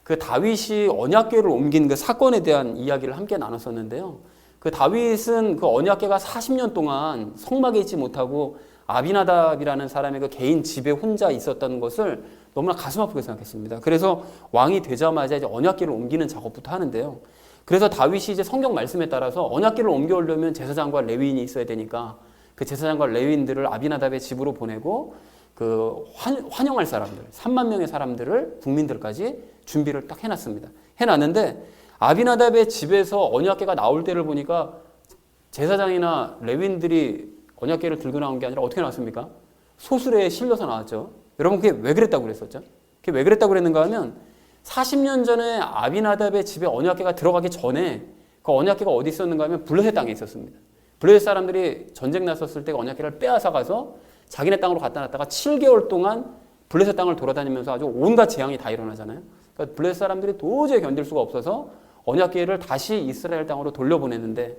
그 다윗이 언약궤를 옮긴 그 사건에 대한 이야기를 함께 나눴었는데요. 그 그 다윗은 그 언약궤가 40년 동안 성막에 있지 못하고 아비나답이라는 사람의 그 개인 집에 혼자 있었던 것을 너무나 가슴 아프게 생각했습니다. 그래서 왕이 되자마자 이제 언약궤를 옮기는 작업부터 하는데요. 그래서 다윗이 이제 성경 말씀에 따라서 언약궤를 옮겨오려면 제사장과 레위인이 있어야 되니까 그 제사장과 레위인들을 아비나답의 집으로 보내고 그 환영할 사람들, 3만 명의 사람들을 국민들까지 준비를 딱 해놨습니다. 해놨는데 아비나답의 집에서 언약궤가 나올 때를 보니까 제사장이나 레위인들이 언약궤를 들고 나온 게 아니라 어떻게 나왔습니까? 소수레에 실려서 나왔죠. 여러분 그게 왜 그랬다고 그랬었죠? 그게 왜 그랬다고 그랬는가 하면 40년 전에 아비나답의 집에 언약궤가 들어가기 전에 그 언약궤가 어디 있었는가 하면 블레셋 땅에 있었습니다. 블레셋 사람들이 전쟁 났었을 때 언약궤를 빼앗아 가서 자기네 땅으로 갖다 놨다가 7개월 동안 블레셋 땅을 돌아다니면서 아주 온갖 재앙이 다 일어나잖아요. 그러니까 블레셋 사람들이 도저히 견딜 수가 없어서 언약궤를 다시 이스라엘 땅으로 돌려보냈는데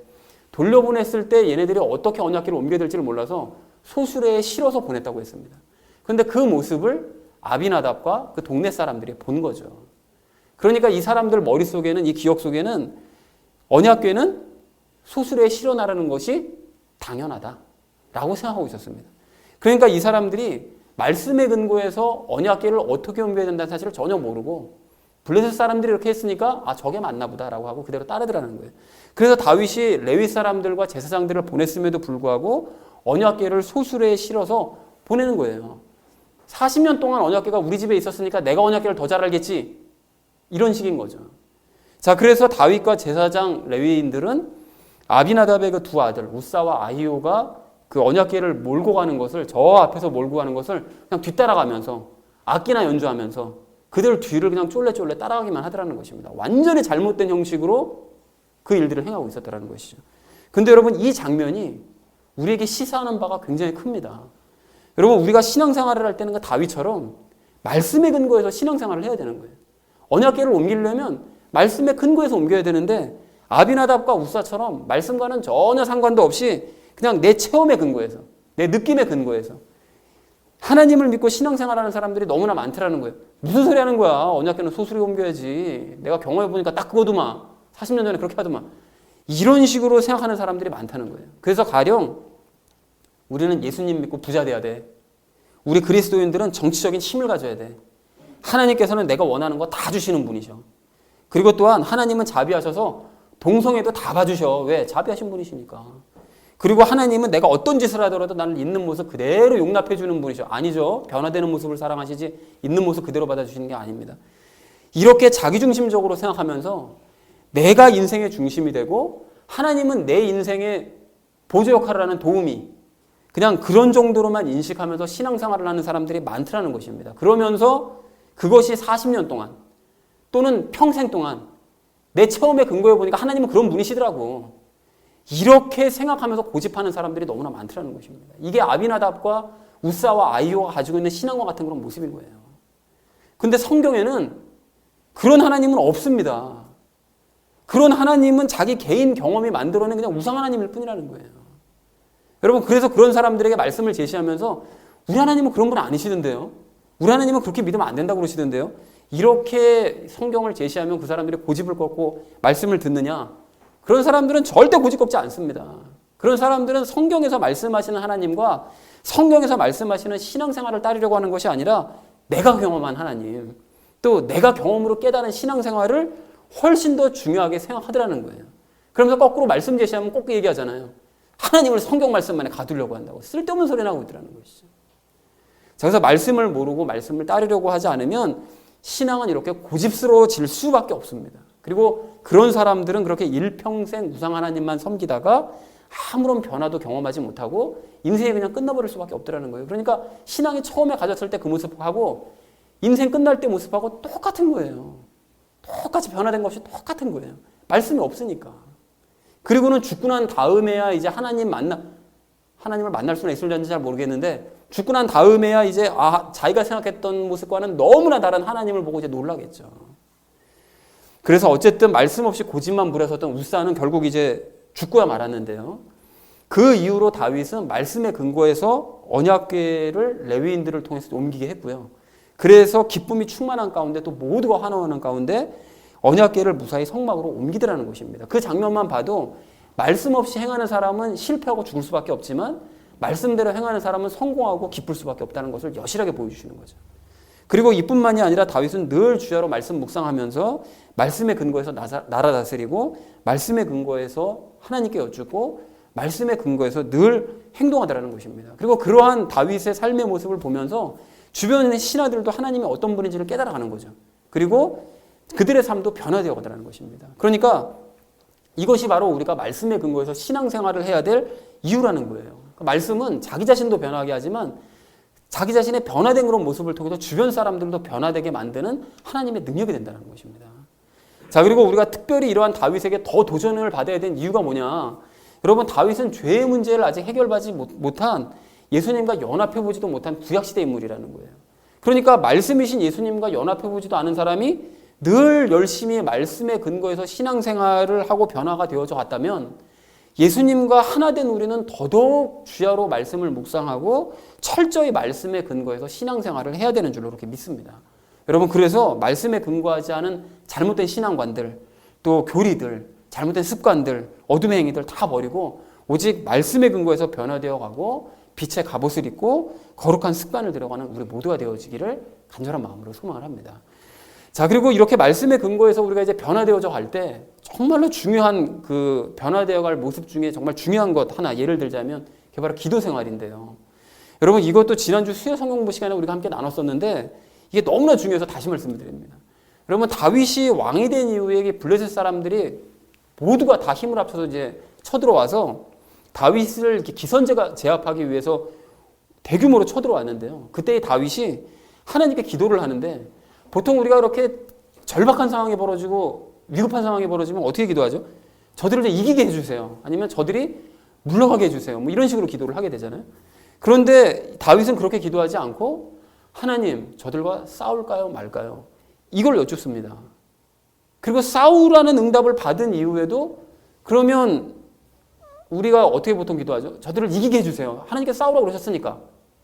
돌려보냈을 때 얘네들이 어떻게 언약궤를 옮겨야 될지를 몰라서 소수레에 실어서 보냈다고 했습니다. 그런데 그 모습을 아비나답과 그 동네 사람들이 본 거죠. 그러니까 이 사람들 머릿속에는, 이 기억 속에는 언약궤는 소수레에 실어나라는 것이 당연하다라고 생각하고 있었습니다. 그러니까 이 사람들이 말씀에 근거해서 언약궤를 어떻게 옮겨야 된다는 사실을 전혀 모르고 블레셋 사람들이 이렇게 했으니까 아 저게 맞나 보다라고 하고 그대로 따르더라는 거예요. 그래서 다윗이 레위 사람들과 제사장들을 보냈음에도 불구하고 언약궤를 소수레에 실어서 보내는 거예요. 40년 동안 언약궤가 우리 집에 있었으니까 내가 언약궤를 더 잘 알겠지. 이런 식인 거죠. 자, 그래서 다윗과 제사장 레위인들은 아비나답의 그 두 아들 우사와 아히오가 그 언약궤를 몰고 가는 것을, 저 앞에서 몰고 가는 것을 그냥 뒤따라가면서 악기나 연주하면서 그들 뒤를 그냥 쫄래쫄래 따라가기만 하더라는 것입니다. 완전히 잘못된 형식으로 그 일들을 행하고 있었다는 것이죠. 근데 여러분 이 장면이 우리에게 시사하는 바가 굉장히 큽니다. 여러분 우리가 신앙생활을 할 때는 그 다윗처럼 말씀에 근거해서 신앙생활을 해야 되는 거예요. 언약궤를 옮기려면 말씀에 근거해서 옮겨야 되는데 아비나답과 우사처럼 말씀과는 전혀 상관도 없이 그냥 내 체험에 근거해서, 내 느낌에 근거해서 하나님을 믿고 신앙생활하는 사람들이 너무나 많더라는 거예요. 무슨 소리 하는 거야? 언약궤는 소수레에 옮겨야지. 내가 경험해보니까 딱 그거더만. 40년 전에 그렇게 하더만. 이런 식으로 생각하는 사람들이 많다는 거예요. 그래서 가령 우리는 예수님 믿고 부자 돼야 돼. 우리 그리스도인들은 정치적인 힘을 가져야 돼. 하나님께서는 내가 원하는 거 다 주시는 분이셔. 그리고 또한 하나님은 자비하셔서 동성애도 다 봐주셔. 왜? 자비하신 분이시니까. 그리고 하나님은 내가 어떤 짓을 하더라도 나를 있는 모습 그대로 용납해 주는 분이셔. 아니죠. 변화되는 모습을 사랑하시지 있는 모습 그대로 받아주시는 게 아닙니다. 이렇게 자기중심적으로 생각하면서 내가 인생의 중심이 되고 하나님은 내 인생의 보조 역할을 하는 도우미, 그냥 그런 정도로만 인식하면서 신앙생활을 하는 사람들이 많더라는 것입니다. 그러면서 그것이 40년 동안 또는 평생 동안 내 체험에 근거해 보니까 하나님은 그런 분이시더라고. 이렇게 생각하면서 고집하는 사람들이 너무나 많더라는 것입니다. 이게 아비나답과 우사와 아히오가 가지고 있는 신앙과 같은 그런 모습인 거예요. 근데 성경에는 그런 하나님은 없습니다. 그런 하나님은 자기 개인 경험이 만들어낸 그냥 우상 하나님일 뿐이라는 거예요. 여러분 그래서 그런 사람들에게 말씀을 제시하면서 우리 하나님은 그런 분 아니시던데요. 우리 하나님은 그렇게 믿으면 안 된다고 그러시던데요. 이렇게 성경을 제시하면 그 사람들이 고집을 꺾고 말씀을 듣느냐? 그런 사람들은 절대 고집 꺾지 않습니다. 그런 사람들은 성경에서 말씀하시는 하나님과 성경에서 말씀하시는 신앙생활을 따르려고 하는 것이 아니라 내가 경험한 하나님, 또 내가 경험으로 깨달은 신앙생활을 훨씬 더 중요하게 생각하더라는 거예요. 그러면서 거꾸로 말씀 제시하면 꼭 얘기하잖아요. 하나님을 성경 말씀만에 가두려고 한다고. 쓸데없는 소리 나고 있더라는 것이죠. 자, 그래서 말씀을 모르고 말씀을 따르려고 하지 않으면 신앙은 이렇게 고집스러워질 수밖에 없습니다. 그리고 그런 사람들은 그렇게 일평생 우상 하나님만 섬기다가 아무런 변화도 경험하지 못하고 인생이 그냥 끝나버릴 수밖에 없더라는 거예요. 그러니까 신앙이 처음에 가졌을 때 그 모습하고 인생 끝날 때 모습하고 똑같은 거예요. 똑같이 변화된 것이 똑같은 거예요. 말씀이 없으니까. 그리고는 죽고 난 다음에야 이제 하나님을 만날 수는 있을지 잘 모르겠는데 죽고 난 다음에야 이제 자기가 생각했던 모습과는 너무나 다른 하나님을 보고 이제 놀라겠죠. 그래서 어쨌든 말씀 없이 고집만 부려섰던 우사는 결국 이제 죽고야 말았는데요. 그 이후로 다윗은 말씀에 근거해서 언약궤를 레위인들을 통해서 옮기게 했고요. 그래서 기쁨이 충만한 가운데 또 모두가 환호하는 가운데 언약궤를 무사히 성막으로 옮기더라는 것입니다. 그 장면만 봐도 말씀 없이 행하는 사람은 실패하고 죽을 수밖에 없지만 말씀대로 행하는 사람은 성공하고 기쁠 수밖에 없다는 것을 여실하게 보여주시는 거죠. 그리고 이뿐만이 아니라 다윗은 늘 주야로 말씀 묵상하면서 말씀의 근거에서 나라 다스리고 말씀의 근거에서 하나님께 여쭙고 말씀의 근거에서 늘 행동하더라는 것입니다. 그리고 그러한 다윗의 삶의 모습을 보면서 주변의 신하들도 하나님이 어떤 분인지를 깨달아가는 거죠. 그리고 그들의 삶도 변화되어 가더라는 것입니다. 그러니까 이것이 바로 우리가 말씀의 근거에서 신앙생활을 해야 될 이유라는 거예요. 말씀은 자기 자신도 변하게 하지만 자기 자신의 변화된 그런 모습을 통해서 주변 사람들도 변화되게 만드는 하나님의 능력이 된다는 것입니다. 자, 그리고 우리가 특별히 이러한 다윗에게 더 도전을 받아야 된 이유가 뭐냐? 여러분, 다윗은 죄의 문제를 아직 해결하지 못한 예수님과 연합해보지도 못한 구약시대 인물이라는 거예요. 그러니까 말씀이신 예수님과 연합해보지도 않은 사람이 늘 열심히 말씀의 근거에서 신앙생활을 하고 변화가 되어져 갔다면 예수님과 하나 된 우리는 더더욱 주야로 말씀을 묵상하고 철저히 말씀의 근거에서 신앙생활을 해야 되는 줄로 그렇게 믿습니다. 여러분, 그래서 말씀에 근거하지 않은 잘못된 신앙관들, 또 교리들, 잘못된 습관들, 어둠의 행위들 다 버리고 오직 말씀의 근거에서 변화되어 가고 빛의 갑옷을 입고 거룩한 습관을 들여가는 우리 모두가 되어지기를 간절한 마음으로 소망을 합니다. 자, 그리고 이렇게 말씀의 근거에서 우리가 이제 변화되어져 갈 때 정말로 중요한 그 변화되어 갈 모습 중에 정말 중요한 것 하나 예를 들자면 그게 바로 기도 생활인데요. 여러분, 이것도 지난주 수요 성경부 시간에 우리가 함께 나눴었는데 이게 너무나 중요해서 다시 말씀을 드립니다. 여러분, 다윗이 왕이 된 이후에 블레셋 사람들이 모두가 다 힘을 합쳐서 이제 쳐들어와서 다윗을 이렇게 기선제가 제압하기 위해서 대규모로 쳐들어왔는데요. 그때 다윗이 하나님께 기도를 하는데 보통 우리가 그렇게 절박한 상황이 벌어지고 위급한 상황이 벌어지면 어떻게 기도하죠? 저들을 이기게 해주세요. 아니면 저들이 물러가게 해주세요. 뭐 이런 식으로 기도를 하게 되잖아요. 그런데 다윗은 그렇게 기도하지 않고 하나님, 저들과 싸울까요 말까요? 이걸 여쭙습니다. 그리고 싸우라는 응답을 받은 이후에도 그러면 우리가 어떻게 보통 기도하죠? 저들을 이기게 해주세요. 하나님께 싸우라고 그러셨으니까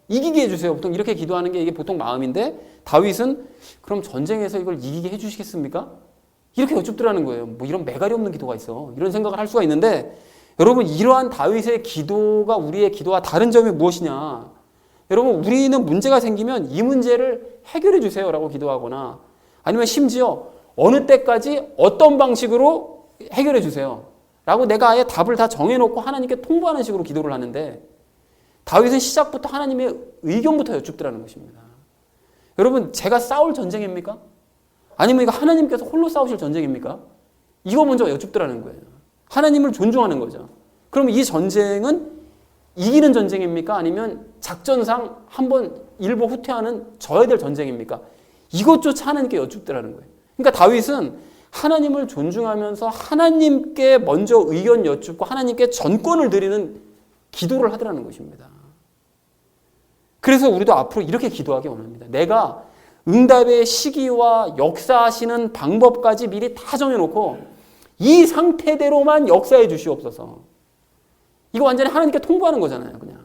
이기게 해주세요. 보통 이렇게 기도하는 게 이게 보통 마음인데 다윗은 그럼 전쟁에서 이걸 이기게 해주시겠습니까? 이렇게 여쭙더라는 거예요. 뭐 이런 매갈이 없는 기도가 있어. 이런 생각을 할 수가 있는데 여러분, 이러한 다윗의 기도가 우리의 기도와 다른 점이 무엇이냐? 여러분, 우리는 문제가 생기면 이 문제를 해결해 주세요라고 기도하거나 아니면 심지어 어느 때까지 어떤 방식으로 해결해 주세요 라고 내가 아예 답을 다 정해놓고 하나님께 통보하는 식으로 기도를 하는데 다윗은 시작부터 하나님의 의견부터 여쭙더라는 것입니다. 여러분, 제가 싸울 전쟁입니까? 아니면 이거 하나님께서 홀로 싸우실 전쟁입니까? 이거 먼저 여쭙더라는 거예요. 하나님을 존중하는 거죠. 그럼 이 전쟁은 이기는 전쟁입니까? 아니면 작전상 한번 일부 후퇴하는 져야 될 전쟁입니까? 이것조차 하나님께 여쭙더라는 거예요. 그러니까 다윗은 하나님을 존중하면서 하나님께 먼저 의견 여쭙고 하나님께 전권을 드리는 기도를 하더라는 것입니다. 그래서 우리도 앞으로 이렇게 기도하기 원합니다. 내가 응답의 시기와 역사하시는 방법까지 미리 다 정해놓고 이 상태대로만 역사해 주시옵소서. 이거 완전히 하나님께 통보하는 거잖아요. 그냥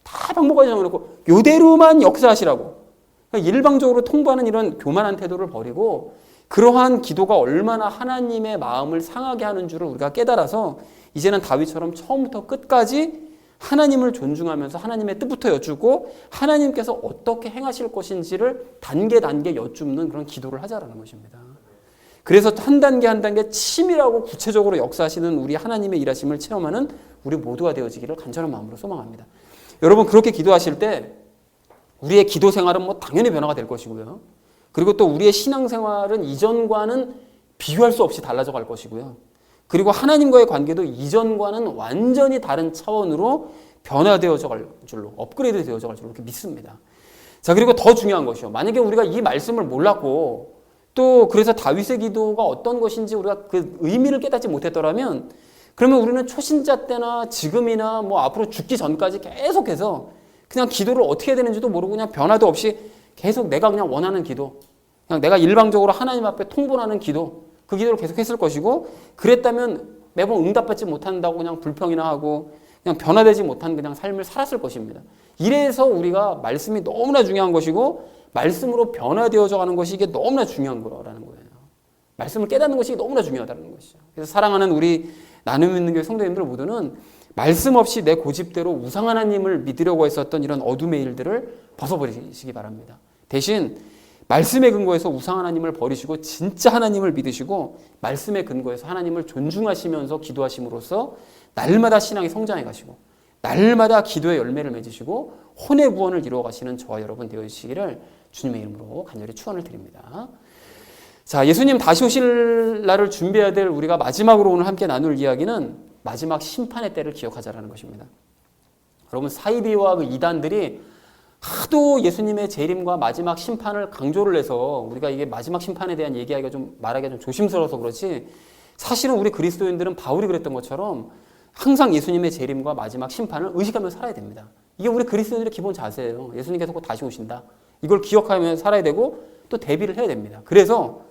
다 방법까지 정해놓고 이대로만 역사하시라고. 그러니까 일방적으로 통보하는 이런 교만한 태도를 버리고 그러한 기도가 얼마나 하나님의 마음을 상하게 하는 줄을 우리가 깨달아서 이제는 다윗처럼 처음부터 끝까지 하나님을 존중하면서 하나님의 뜻부터 여쭙고 하나님께서 어떻게 행하실 것인지를 단계 여쭙는 그런 기도를 하자라는 것입니다. 그래서 한 단계 한 단계 치밀하고 구체적으로 역사하시는 우리 하나님의 일하심을 체험하는 우리 모두가 되어지기를 간절한 마음으로 소망합니다. 여러분, 그렇게 기도하실 때 우리의 기도 생활은 뭐 당연히 변화가 될 것이고요. 그리고 또 우리의 신앙생활은 이전과는 비교할 수 없이 달라져 갈 것이고요. 그리고 하나님과의 관계도 이전과는 완전히 다른 차원으로 변화되어져 갈 줄로, 업그레이드 되어져 갈 줄로 이렇게 믿습니다. 자, 그리고 더 중요한 것이요. 만약에 우리가 이 말씀을 몰랐고 또 그래서 다윗의 기도가 어떤 것인지 우리가 그 의미를 깨닫지 못했더라면 그러면 우리는 초신자 때나 지금이나 뭐 앞으로 죽기 전까지 계속해서 그냥 기도를 어떻게 해야 되는지도 모르고 그냥 변화도 없이 계속 내가 그냥 원하는 기도, 그냥 내가 일방적으로 하나님 앞에 통보하는 기도, 그 기도를 계속 했을 것이고 그랬다면 매번 응답받지 못한다고 그냥 불평이나 하고 그냥 변화되지 못한 그냥 삶을 살았을 것입니다. 이래서 우리가 말씀이 너무나 중요한 것이고 말씀으로 변화되어져 가는 것이 이게 너무나 중요한 거라는 거예요. 말씀을 깨닫는 것이 너무나 중요하다는 것이죠. 그래서 사랑하는 우리 나눔 있는 교회 성도님들 모두는 말씀 없이 내 고집대로 우상 하나님을 믿으려고 했었던 이런 어둠의 일들을 벗어버리시기 바랍니다. 대신 말씀의 근거에서 우상 하나님을 버리시고 진짜 하나님을 믿으시고 말씀의 근거에서 하나님을 존중하시면서 기도하심으로써 날마다 신앙이 성장해 가시고 날마다 기도의 열매를 맺으시고 혼의 구원을 이루어 가시는 저와 여러분 되어주시기를 주님의 이름으로 간절히 축원을 드립니다. 자, 예수님 다시 오실 날을 준비해야 될 우리가 마지막으로 오늘 함께 나눌 이야기는 마지막 심판의 때를 기억하자라는 것입니다. 여러분, 사이비와 그 이단들이 하도 예수님의 재림과 마지막 심판을 강조를 해서 우리가 이게 마지막 심판에 대한 얘기하기가 좀 말하기가 좀 조심스러워서 그렇지, 사실은 우리 그리스도인들은 바울이 그랬던 것처럼 항상 예수님의 재림과 마지막 심판을 의식하며 살아야 됩니다. 이게 우리 그리스도인들의 기본 자세예요. 예수님께서 곧 다시 오신다. 이걸 기억하며 살아야 되고 또 대비를 해야 됩니다. 그래서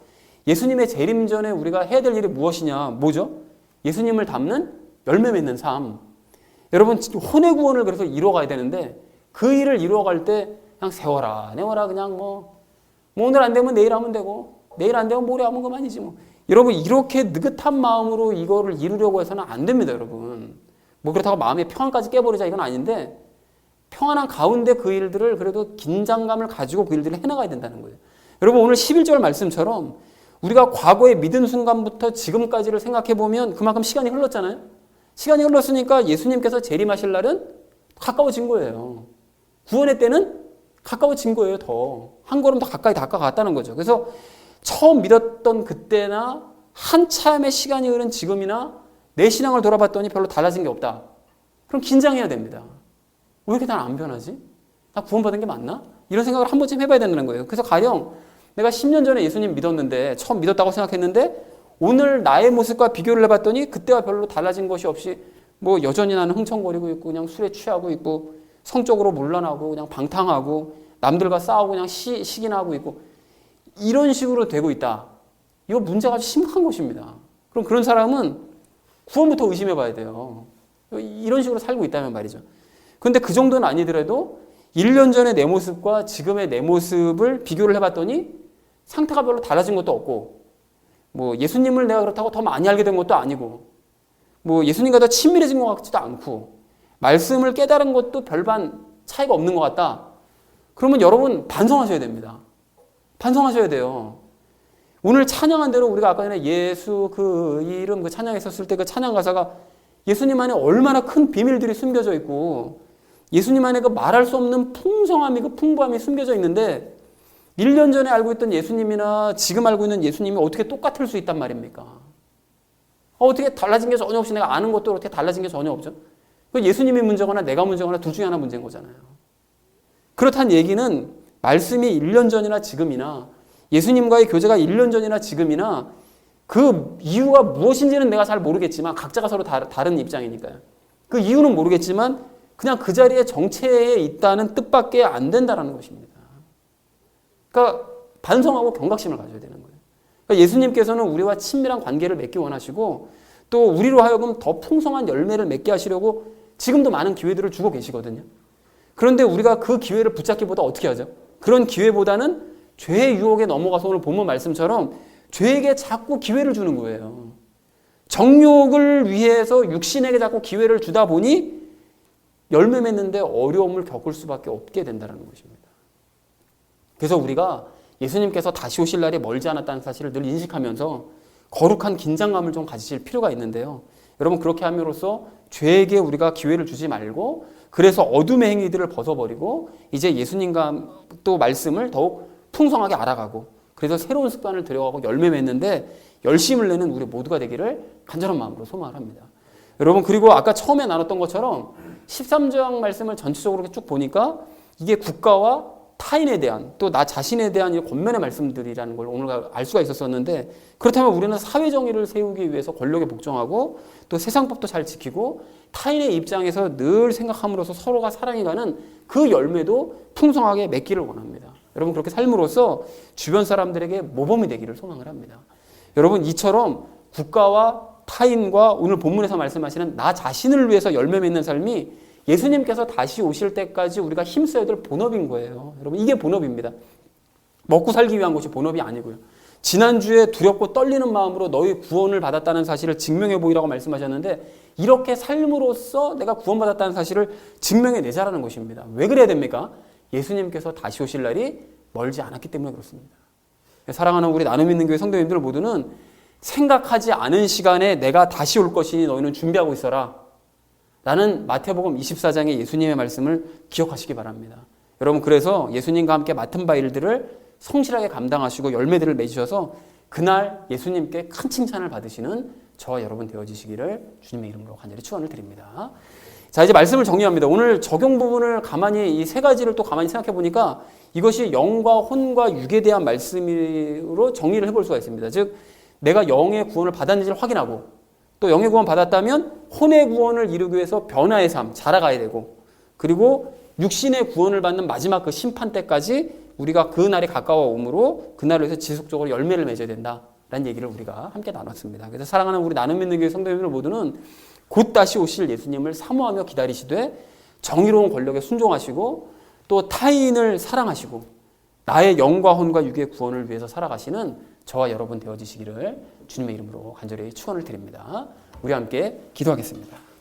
예수님의 재림 전에 우리가 해야 될 일이 무엇이냐? 뭐죠? 예수님을 닮는 열매 맺는 삶. 여러분, 혼의 구원을 그래서 이루어가야 되는데 그 일을 이루어갈 때 그냥 세워라 내워라 그냥 뭐 오늘 안 되면 내일 하면 되고 내일 안 되면 모레 하면 그만이지 뭐. 여러분, 이렇게 느긋한 마음으로 이거를 이루려고 해서는 안 됩니다. 여러분, 뭐 그렇다고 마음의 평안까지 깨버리자 이건 아닌데, 평안한 가운데 그 일들을 그래도 긴장감을 가지고 그 일들을 해나가야 된다는 거예요. 여러분, 오늘 11절 말씀처럼 우리가 과거에 믿은 순간부터 지금까지를 생각해보면 그만큼 시간이 흘렀잖아요. 시간이 흘렀으니까 예수님께서 재림하실 날은 가까워진 거예요. 구원의 때는 가까워진 거예요. 더 한 걸음 더 가까이 다가갔다는 거죠. 그래서 처음 믿었던 그때나 한참의 시간이 흐른 지금이나 내 신앙을 돌아봤더니 별로 달라진 게 없다. 그럼 긴장해야 됩니다. 왜 이렇게 난 안 변하지? 나 구원받은 게 맞나? 이런 생각을 한 번쯤 해봐야 된다는 거예요. 그래서 가령 내가 10년 전에 예수님 믿었는데, 처음 믿었다고 생각했는데 오늘 나의 모습과 비교를 해봤더니 그때와 별로 달라진 것이 없이 뭐 여전히 나는 흥청거리고 있고 그냥 술에 취하고 있고 성적으로 문란하고 그냥 방탕하고 남들과 싸우고 그냥 시기나 하고 있고 이런 식으로 되고 있다. 이거 문제가 아주 심각한 것입니다. 그럼 그런 사람은 구원부터 의심해 봐야 돼요. 이런 식으로 살고 있다면 말이죠. 그런데 그 정도는 아니더라도 1년 전의 내 모습과 지금의 내 모습을 비교를 해봤더니 상태가 별로 달라진 것도 없고, 뭐 예수님을 내가 그렇다고 더 많이 알게 된 것도 아니고, 뭐 예수님과 더 친밀해진 것 같지도 않고, 말씀을 깨달은 것도 별반 차이가 없는 것 같다. 그러면 여러분 반성하셔야 됩니다. 반성하셔야 돼요. 오늘 찬양한 대로 우리가 아까 전에 예수 그 이름 그 찬양했었을 때 그 찬양 가사가 예수님 안에 얼마나 큰 비밀들이 숨겨져 있고 예수님 안에 그 말할 수 없는 풍성함이, 그 풍부함이 숨겨져 있는데 1년 전에 알고 있던 예수님이나 지금 알고 있는 예수님이 어떻게 똑같을 수 있단 말입니까? 어떻게 달라진 게 전혀 없이 내가 아는 것도 어떻게 달라진 게 전혀 없죠? 예수님이 문제거나 내가 문제거나 둘 중에 하나 문제인 거잖아요. 그렇다는 얘기는 말씀이 1년 전이나 지금이나 예수님과의 교제가 1년 전이나 지금이나 그 이유가 무엇인지는 내가 잘 모르겠지만, 각자가 서로 다른 입장이니까요. 그 이유는 모르겠지만 그냥 그 자리에 정체에 있다는 뜻밖에 안 된다는 것입니다. 그러니까 반성하고 경각심을 가져야 되는 거예요. 그러니까 예수님께서는 우리와 친밀한 관계를 맺기 원하시고 또 우리로 하여금 더 풍성한 열매를 맺게 하시려고 지금도 많은 기회들을 주고 계시거든요. 그런데 우리가 그 기회를 붙잡기보다 어떻게 하죠? 그런 기회보다는 죄의 유혹에 넘어가서 오늘 본문 말씀처럼 죄에게 자꾸 기회를 주는 거예요. 정욕을 위해서 육신에게 자꾸 기회를 주다 보니 열매 맺는데 어려움을 겪을 수밖에 없게 된다는 것입니다. 그래서 우리가 예수님께서 다시 오실 날이 멀지 않았다는 사실을 늘 인식하면서 거룩한 긴장감을 좀 가지실 필요가 있는데요. 여러분, 그렇게 함으로써 죄에게 우리가 기회를 주지 말고, 그래서 어둠의 행위들을 벗어버리고 이제 예수님과 또 말씀을 더욱 풍성하게 알아가고, 그래서 새로운 습관을 들여가고 열매 맺는데 열심을 내는 우리 모두가 되기를 간절한 마음으로 소망을 합니다. 여러분, 그리고 아까 처음에 나눴던 것처럼 13장 말씀을 전체적으로 쭉 보니까 이게 국가와 타인에 대한, 또 나 자신에 대한 권면의 말씀들이라는 걸 오늘 알 수가 있었었는데, 그렇다면 우리는 사회정의를 세우기 위해서 권력에 복종하고 또 세상법도 잘 지키고 타인의 입장에서 늘 생각함으로써 서로가 사랑해가는 그 열매도 풍성하게 맺기를 원합니다. 여러분, 그렇게 삶으로써 주변 사람들에게 모범이 되기를 소망을 합니다. 여러분, 이처럼 국가와 타인과 오늘 본문에서 말씀하시는 나 자신을 위해서 열매 맺는 삶이 예수님께서 다시 오실 때까지 우리가 힘써야 될 본업인 거예요. 여러분, 이게 본업입니다. 먹고 살기 위한 것이 본업이 아니고요. 지난주에 두렵고 떨리는 마음으로 너희 구원을 받았다는 사실을 증명해 보이라고 말씀하셨는데 이렇게 삶으로써 내가 구원받았다는 사실을 증명해 내자라는 것입니다. 왜 그래야 됩니까? 예수님께서 다시 오실 날이 멀지 않았기 때문에 그렇습니다. 사랑하는 우리 나눔 있는 교회 성도님들 모두는 생각하지 않은 시간에 내가 다시 올 것이니 너희는 준비하고 있어라 라는 마태복음 24장의 예수님의 말씀을 기억하시기 바랍니다. 여러분, 그래서 예수님과 함께 맡은 바 일들을 성실하게 감당하시고 열매들을 맺으셔서 그날 예수님께 큰 칭찬을 받으시는 저와 여러분 되어지시기를 주님의 이름으로 간절히 축원을 드립니다. 자, 이제 말씀을 정리합니다. 오늘 적용 부분을 가만히 이 세 가지를 또 가만히 생각해 보니까 이것이 영과 혼과 육에 대한 말씀으로 정리를 해볼 수가 있습니다. 즉 내가 영의 구원을 받았는지를 확인하고 또 영의 구원 받았다면 혼의 구원을 이루기 위해서 변화의 삶, 자라가야 되고 그리고 육신의 구원을 받는 마지막 그 심판 때까지 우리가 그 날이 가까워 오므로 그날을 위해서 지속적으로 열매를 맺어야 된다라는 얘기를 우리가 함께 나눴습니다. 그래서 사랑하는 우리 나눔 있는 교회 성도님들 모두는 곧 다시 오실 예수님을 사모하며 기다리시되 정의로운 권력에 순종하시고 또 타인을 사랑하시고 나의 영과 혼과 육의 구원을 위해서 살아가시는 저와 여러분 되어지시기를 주님의 이름으로 간절히 축원을 드립니다. 우리 함께 기도하겠습니다.